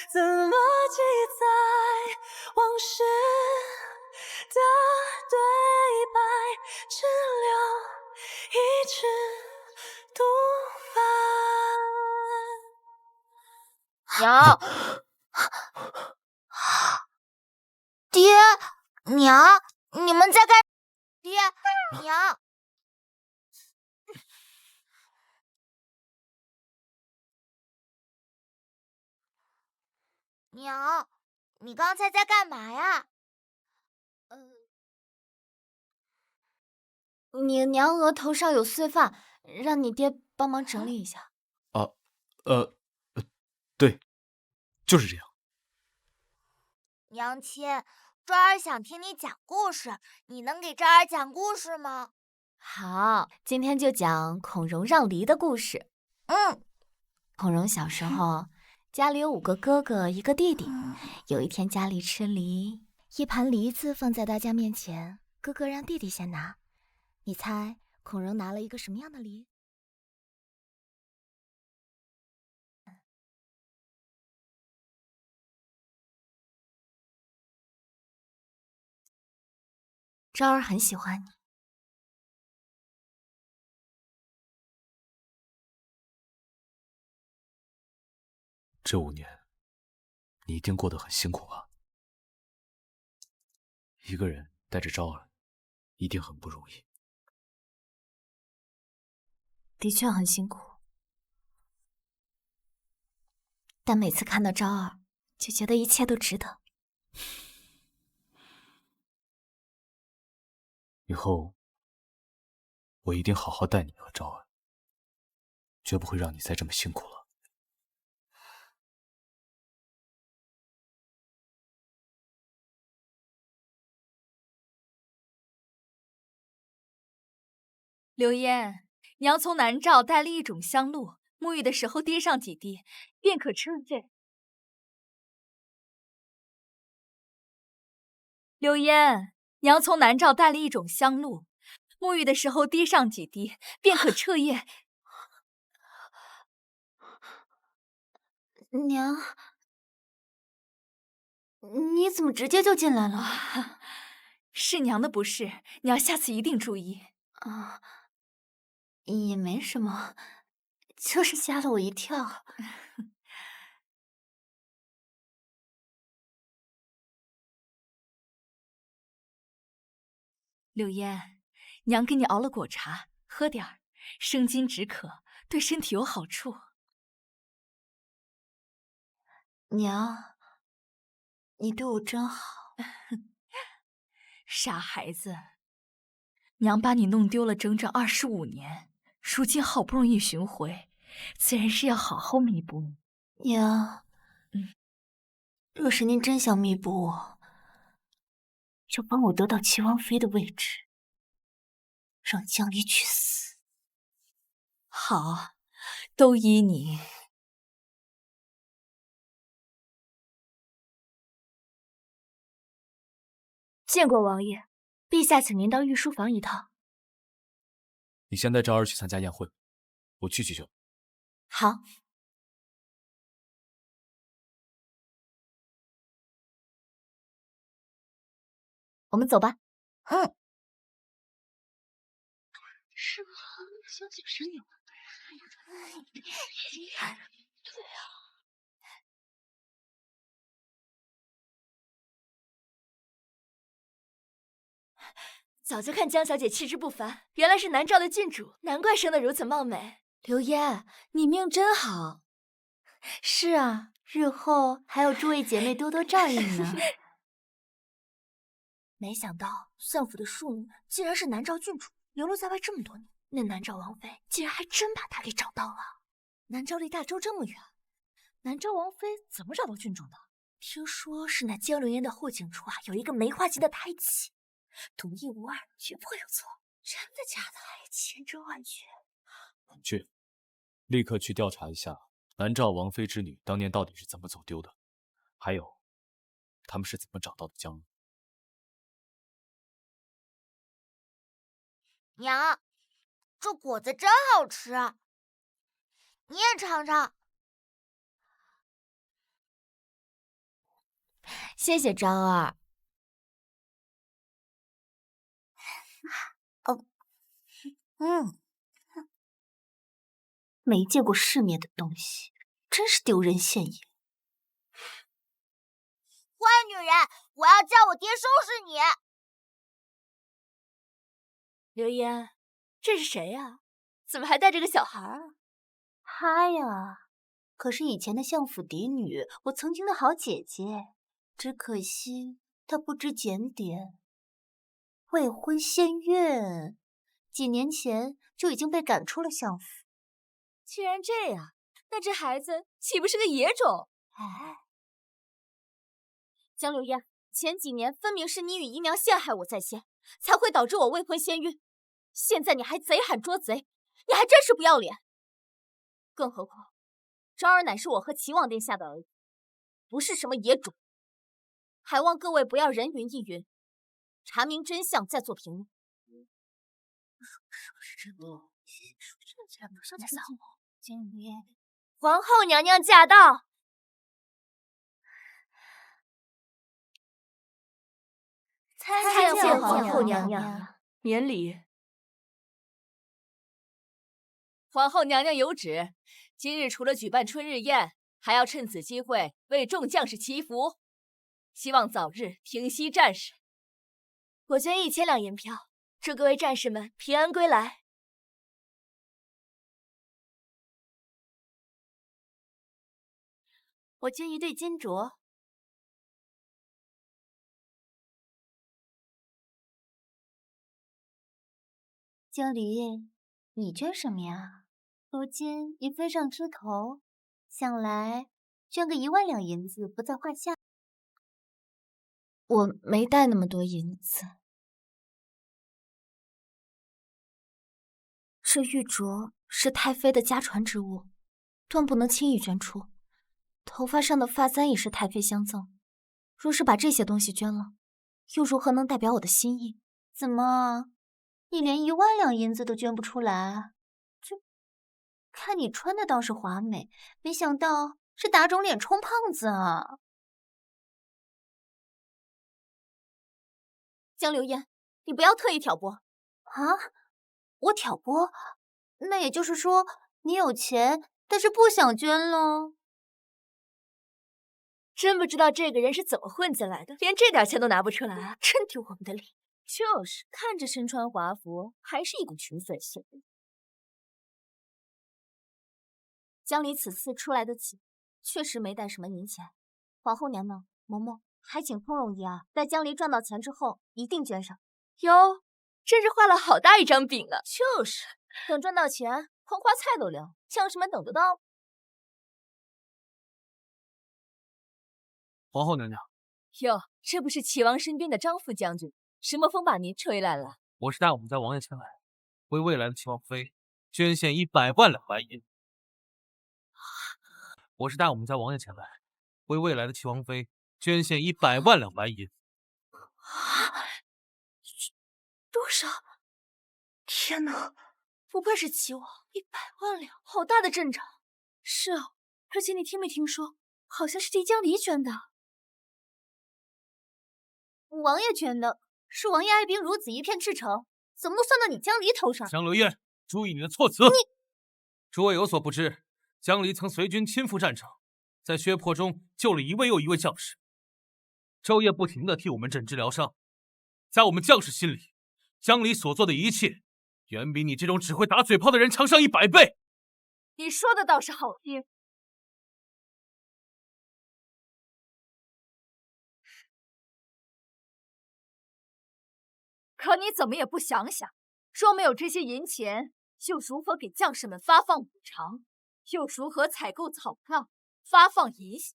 怎么记载往事的对白，只留一纸独白。娘，爹娘，你们在干？爹娘，娘，你刚才在干嘛呀？你娘额头上有碎发，让你爹帮忙整理一下。对，就是这样。娘亲，昭儿想听你讲故事，你能给昭儿讲故事吗？好，今天就讲孔融让梨的故事。孔融小时候，家里有5个哥哥，1个弟弟。有一天家里吃梨，一盘梨子放在大家面前，哥哥让弟弟先拿。你猜孔融拿了一个什么样的梨？昭儿很喜欢你。这5年，你一定过得很辛苦吧？一个人带着昭儿，一定很不容易。的确很辛苦，但每次看到昭儿，就觉得一切都值得。以后，我一定好好待你和昭儿，绝不会让你再这么辛苦了。刘嫣，娘从南诏带了一种香露，沐浴的时候滴上几滴，便可彻夜。刘嫣，娘从南诏带了一种香露，沐浴的时候滴上几滴，便可彻夜。娘，你怎么直接就进来了？是娘的不是，娘下次一定注意。也没什么，就是吓了我一跳。柳嫣，娘给你熬了果茶，喝点儿，生津止渴，对身体有好处。娘，你对我真好。傻孩子，娘把你弄丢了整整25年，如今好不容易寻回，自然是要好好弥补。娘，若是您真想弥补我，就帮我得到齐王妃的位置，让江离去死。好，都依你。见过王爷，陛下请您到御书房一趟。你先带昭儿去参加宴会，我去就。好。我们走吧。是和小姐是有的。对啊。早就看江小姐气质不凡，原来是南诏的郡主，难怪生得如此貌美。刘嫣，你命真好。是啊，日后还有诸位姐妹多多照应呢。没想到相府的庶女竟然是南诏郡主，流落在外这么多年，那南诏王妃竟然还真把她给找到了。南诏离大周这么远，南诏王妃怎么找到郡主的？听说是那江流烟的后颈处有一个梅花级的胎记。独一无二，绝不会有错。真的假的？千真万确。去，立刻去调查一下南诏王妃之女当年到底是怎么走丢的，还有，他们是怎么找到的江。娘，这果子真好吃，你也尝尝。谢谢昭儿。没见过世面的东西，真是丢人现眼。坏女人，我要叫我爹收拾你！刘嫣，这是谁呀？怎么还带着个小孩啊？他呀，可是以前的相府嫡女，我曾经的好姐姐，只可惜她不知检点，未婚先孕，几年前就已经被赶出了相府。既然这样，那这孩子岂不是个野种？哎，江流烟，前几年分明是你与姨娘陷害我在先，才会导致我未婚先孕。现在你还贼喊捉贼，你还真是不要脸。更何况，昭儿乃是我和齐王殿下的儿子，不是什么野种。还望各位不要人云亦云，查明真相再做评论。是不是真的？说在撒谎。皇后娘娘驾到！参见皇后娘娘。免礼。皇后娘娘有旨，今日除了举办春日宴，还要趁此机会为众将士祈福，希望早日平息战事。我捐1000两银票，祝各位战士们平安归来。我捐1对金镯。江离，你捐什么呀？如今你飞上枝头，想来捐个1万两银子不在话下。我没带那么多银子。这玉镯是太妃的家传之物，断不能轻易捐出。头发上的发簪也是太妃相赠，若是把这些东西捐了，又如何能代表我的心意？怎么，你连1万两银子都捐不出来？这，看你穿的倒是华美，没想到是打肿脸充胖子啊！江流烟，你不要特意挑拨啊！我挑拨？那也就是说，你有钱，但是不想捐喽？真不知道这个人是怎么混进来的，连这点钱都拿不出来，真丢我们的脸。就是看着身穿华服，还是一股穷酸劲。江离此次出来的急，确实没带什么银钱。皇后娘娘、嬷嬷，还请通融一二，待江离赚到钱之后，一定捐上。哟，真是画了好大一张饼啊！就是，等赚到钱，黄花菜都凉，将士们等得到。皇后娘娘，哟，这不是齐王身边的张副将军，什么风把您吹来了？我是带我们家王爷前来，为未来的齐王妃捐献100万两白银。我是带我们家王爷前来，为未来的齐王妃捐献100万两白银。多少？天哪，不愧是齐王，100万两，好大的阵仗。是啊，而且你听没听说，好像是狄江离捐的。王爷捐的，是王爷爱兵如子，一片赤诚，怎么算到你江离头上？江流烟，注意你的措辞。诸位有所不知，江离曾随军亲赴战场，在血泊中救了一位又一位将士，昼夜不停地替我们诊治疗伤。在我们将士心里，江离所做的一切，远比你这种只会打嘴炮的人强上100倍。你说的倒是好听。可你怎么也不想想，若没有这些银钱，又如何给将士们发放补偿？又如何采购草杠、发放银饷？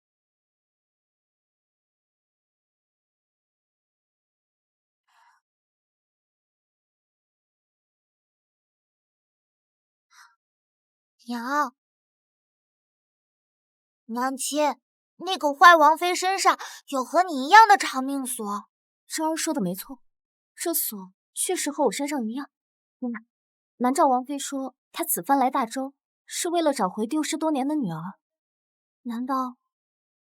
娘亲，那个坏王妃身上有和你一样的长命锁。昭儿说的没错，这锁确实和我身上一样。南诏王妃说，她此番来大周是为了找回丢失多年的女儿。难道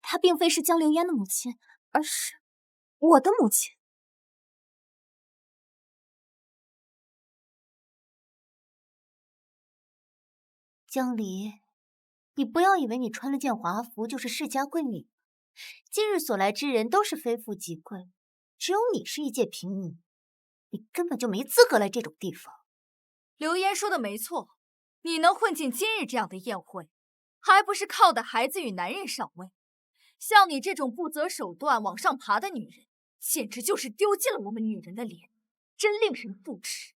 她并非是江流烟的母亲，而是我的母亲？江离，你不要以为你穿了件华服就是世家贵女，今日所来之人都是非富即贵，只有你是一介平民，你根本就没资格来这种地方。流言说的没错，你能混进今日这样的宴会，还不是靠的孩子与男人上位。像你这种不择手段往上爬的女人，简直就是丢尽了我们女人的脸，真令人不齿。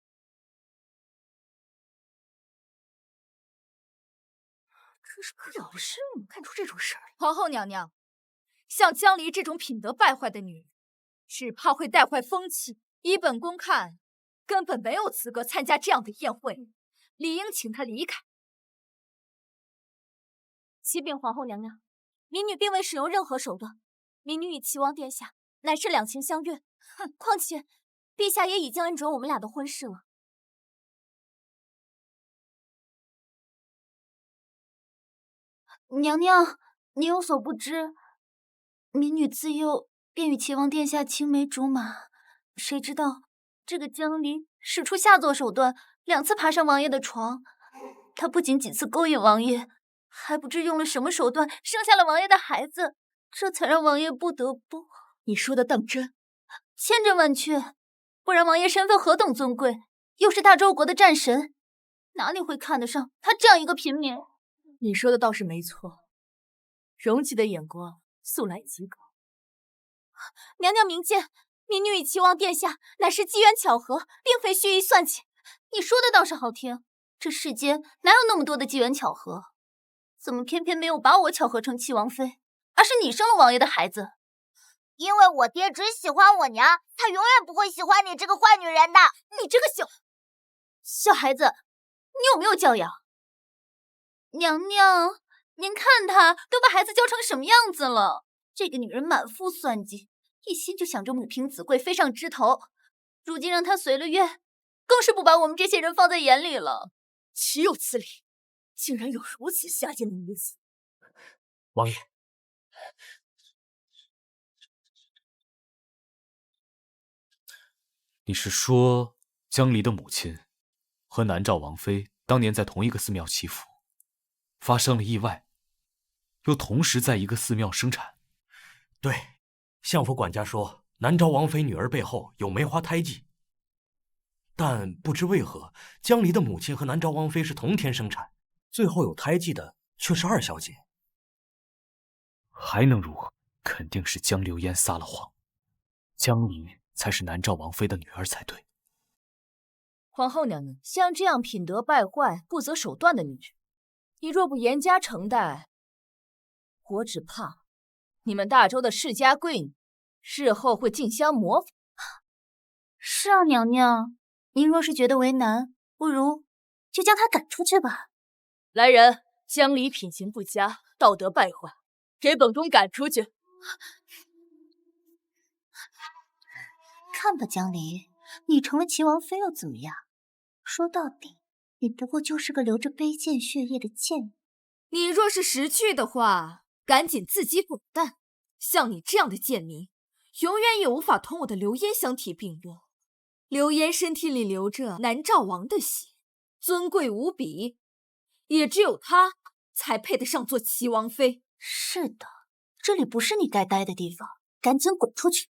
这是可不是干出这种事儿来。皇后娘娘，像江离这种品德败坏的女人，只怕会带坏风气。依本宫看，根本没有资格参加这样的宴会，理应请她离开。启禀皇后娘娘，民女并未使用任何手段，民女与齐王殿下乃是两情相悦。况且，陛下也已经恩准我们俩的婚事了。娘娘，您有所不知，民女自幼便与齐王殿下青梅竹马，谁知道这个江离使出下作手段，2次爬上王爷的床。他不仅几次勾引王爷，还不知用了什么手段生下了王爷的孩子，这才让王爷不得不……你说的当真？千真万确，不然王爷身份何等尊贵，又是大周国的战神，哪里会看得上他这样一个平民？你说的倒是没错，容吉的眼光素来极高。娘娘明鉴，民女与齐王殿下乃是机缘巧合，并非蓄意算计。你说的倒是好听，这世间哪有那么多的机缘巧合？怎么偏偏没有把我巧合成齐王妃，而是你生了王爷的孩子？因为我爹只喜欢我娘，他永远不会喜欢你这个坏女人的。你这个小孩子，你有没有教养？娘娘，您看她都把孩子教成什么样子了？这个女人满腹算计，一心就想着母凭子贵，飞上枝头。如今让她随了愿，更是不把我们这些人放在眼里了。岂有此理！竟然有如此下贱的女子！王爷，你是说江离的母亲和南诏王妃当年在同一个寺庙祈福，发生了意外，又同时在一个寺庙生产？对，相府管家说南诏王妃女儿背后有梅花胎记，但不知为何江离的母亲和南诏王妃是同天生产，最后有胎记的却是2小姐。还能如何？肯定是江流烟撒了谎，江离才是南诏王妃的女儿才对。皇后娘娘，像这样品德败坏、不择手段的女人，你若不严加惩待，我只怕你们大周的世家贵女日后会竞相模仿。是啊，娘娘，您若是觉得为难，不如就将她赶出去吧。来人，江离品行不佳，道德败坏，给本宫赶出去！看吧，江离，你成了齐王妃又怎么样？说到底，你不过就是个流着卑贱血液的贱女。你若是识趣的话，赶紧自己滚蛋！像你这样的贱民，永远也无法同我的流烟相提并论。流烟身体里流着南诏王的血，尊贵无比，也只有她才配得上做齐王妃。是的，这里不是你该待的地方，赶紧滚出去！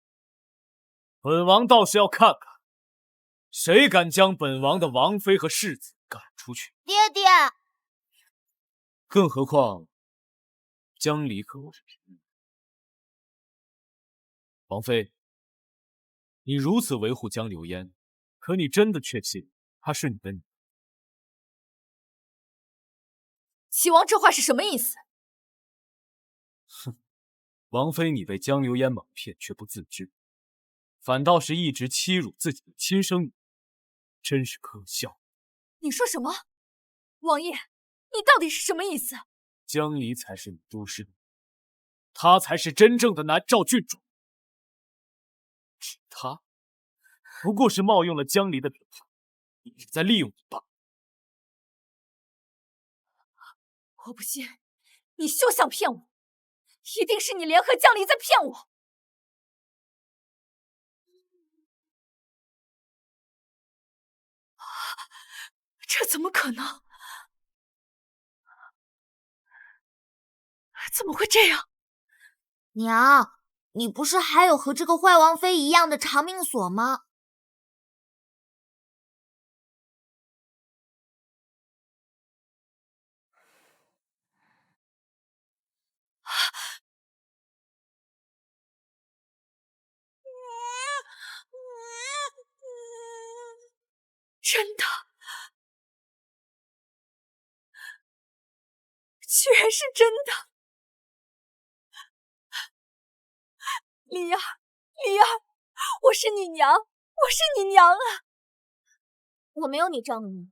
本王倒是要看看，谁敢将本王的王妃和世子赶出去。爹爹，更何况江离可不是平民。王妃，你如此维护江流烟，可你真的确信她是你的女儿？齐王这话是什么意思？哼，王妃你被江流烟蒙骗却不自知，反倒是一直欺辱自己的亲生女，真是可笑。你说什么？王爷，你到底是什么意思？江离才是你都师的，他才是真正的南诏郡主。他不过是冒用了江离的名号，一直在利用你罢了。我不信，你休想骗我！一定是你联合江离在骗我！这怎么可能？怎么会这样？娘，你不是还有和这个坏王妃一样的长命锁吗？真的，居然是真的！李儿，李儿，我是你娘，我是你娘啊！我没有你这样的女。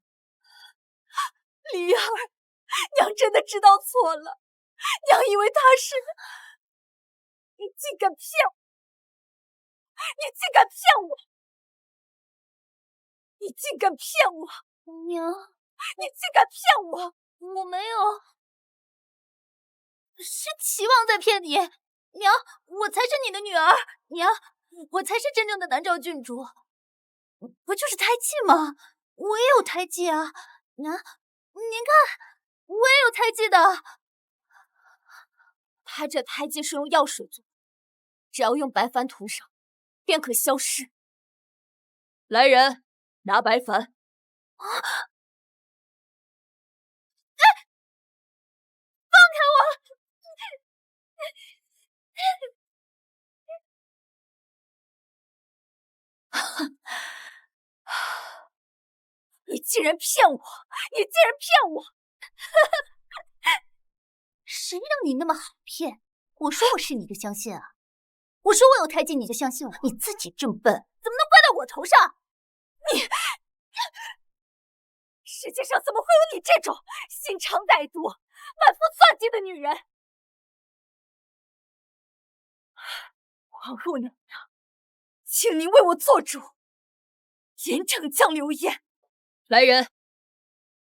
李儿，娘真的知道错了，娘以为他是……你竟敢骗我！你竟敢骗我！你竟敢骗我！娘，你竟敢骗我！我没有，是齐王在骗你。娘，我才是你的女儿。娘，我才是真正的南诏郡主。不就是胎记吗？我也有胎记啊。娘，您看，我也有胎记的。他这胎记是用药水做，只要用白矾涂上，便可消失。来人，拿白矾。啊！放开我！你竟然骗我！你竟然骗我！谁让你那么好骗？我说我是你就相信啊？我说我有胎记你就相信我？你自己这么笨，怎么能怪到我头上？你，世界上怎么会有你这种心肠歹毒、满腹算计的女人？皇后娘娘，请您为我做主，严惩江流烟。来人，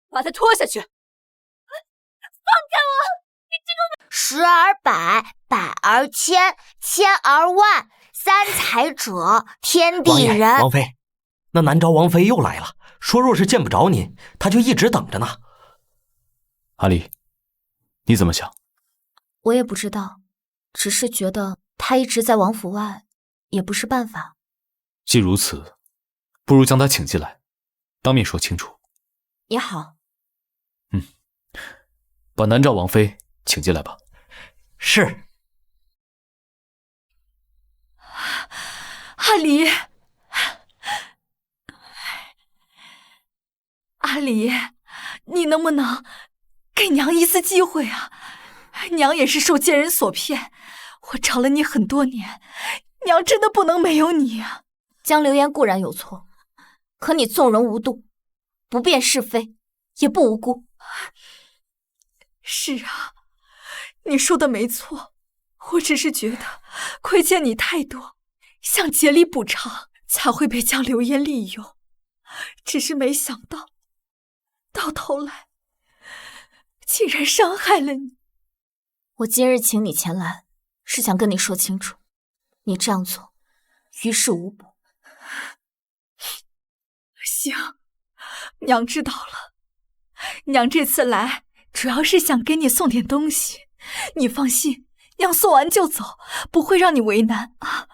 把他拖下去！放开我！你这个十而百，百而千，千而万，三才者，天地人。王妃，那南诏王妃又来了，说若是见不着您，她就一直等着呢。阿离，你怎么想？我也不知道，只是觉得他一直在王府外，也不是办法。既如此，不如将他请进来，当面说清楚。也好。把南诏王妃请进来吧。是。阿离，阿离，你能不能给娘一次机会啊？娘也是受奸人所骗，我找了你很多年，娘真的不能没有你啊！江流烟固然有错，可你纵容无度，不辨是非，也不无辜。是啊，你说的没错，我只是觉得亏欠你太多，想竭力补偿，才会被江流烟利用。只是没想到，到头来竟然伤害了你。我今日请你前来，是想跟你说清楚，你这样做于事无补。行，娘知道了。娘这次来主要是想给你送点东西，你放心，娘送完就走，不会让你为难啊。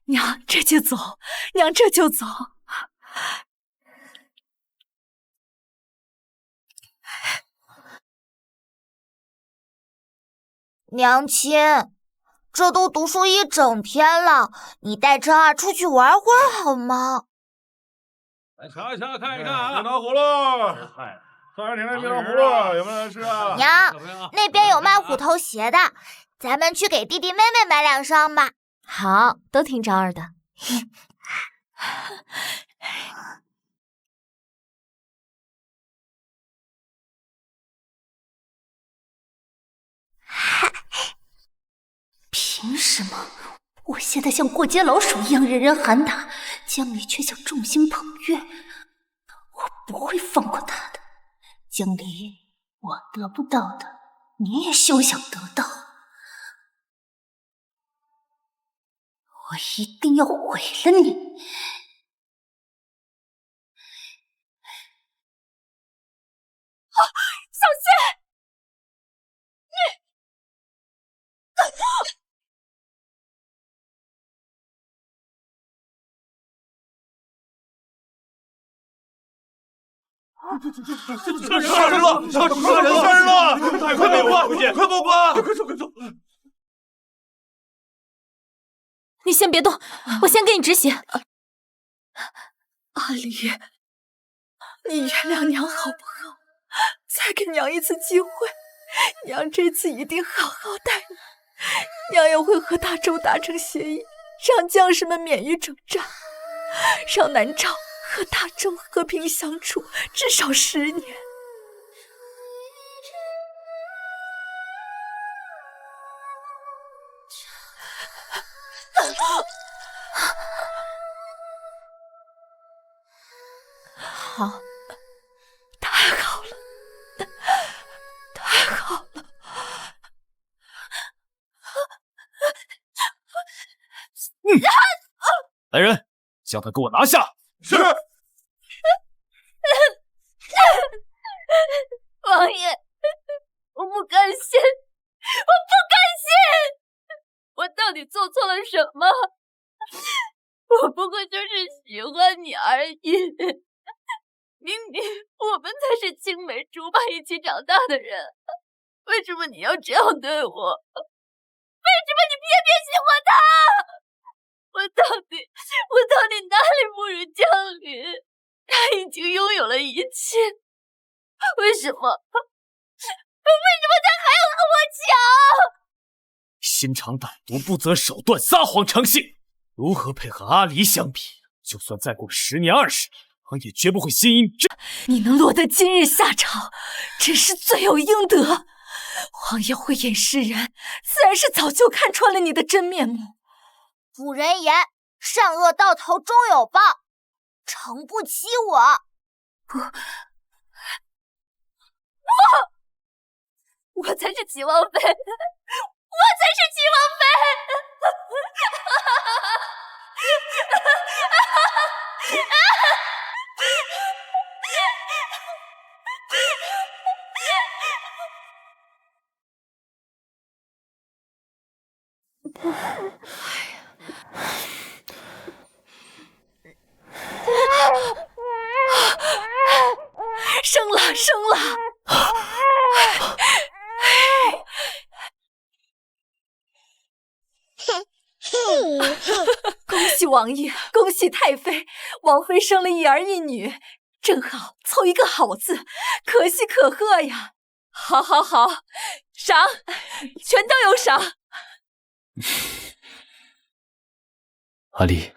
娘这就走，娘这就走。娘亲，这都读书一整天了，你带着儿出去玩会儿好吗？瞧瞧看一看啊，蜜糖葫芦，酸甜的蜜糖葫芦，有没有人吃啊？娘，那边有卖虎头鞋的，咱们去给弟弟妹妹买2双吧。好，都听昭儿的。凭什么我现在像过街老鼠一样人人喊打，江离却像众星捧月？我不会放过他的。江离，我得不到的，你也休想得到。我一定要毁了你！小心！杀人了！杀人了！快报官！快报官！快走！你先别动，我先给你止血。阿离，你原谅娘好不好？再给娘一次机会，娘这次一定好好待你。娘也会和大周达成协议，让将士们免于征战，让南诏和大周和平相处至少10年。好，太好了，太好了！来人，将他给我拿下！是。王爷，我不甘心，我不甘心！我到底做错了什么？我不过就是喜欢你而已。明明我们才是青梅竹马一起长大的人，为什么你要这样对我？为什么你偏偏喜欢他？我到底哪里不如江云？他已经拥有了一切，为什么他还要和我抢？心肠歹毒，不择手段，撒谎成性，如何配和阿离相比？就算再过10年20年，王也绝不会心因这。你能落得今日下场，真是罪有应得。王爷慧眼识人，自然是早就看穿了你的真面目。古人言，善恶到头终有报，诚不欺我。不，我才是齐王妃，我才是齐王妃！生了，生了！恭喜王爷，恭喜太妃，王妃生了一儿一女，正好凑一个好字，可喜可贺呀！好，赏，全都有赏。阿离，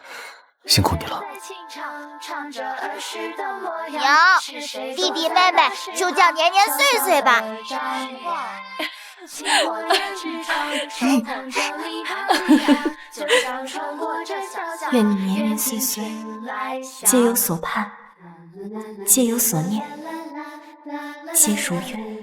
辛苦你了。娘，弟弟妹妹就叫年年岁岁吧。愿你年年岁岁，皆有所盼，皆有所念，皆如愿。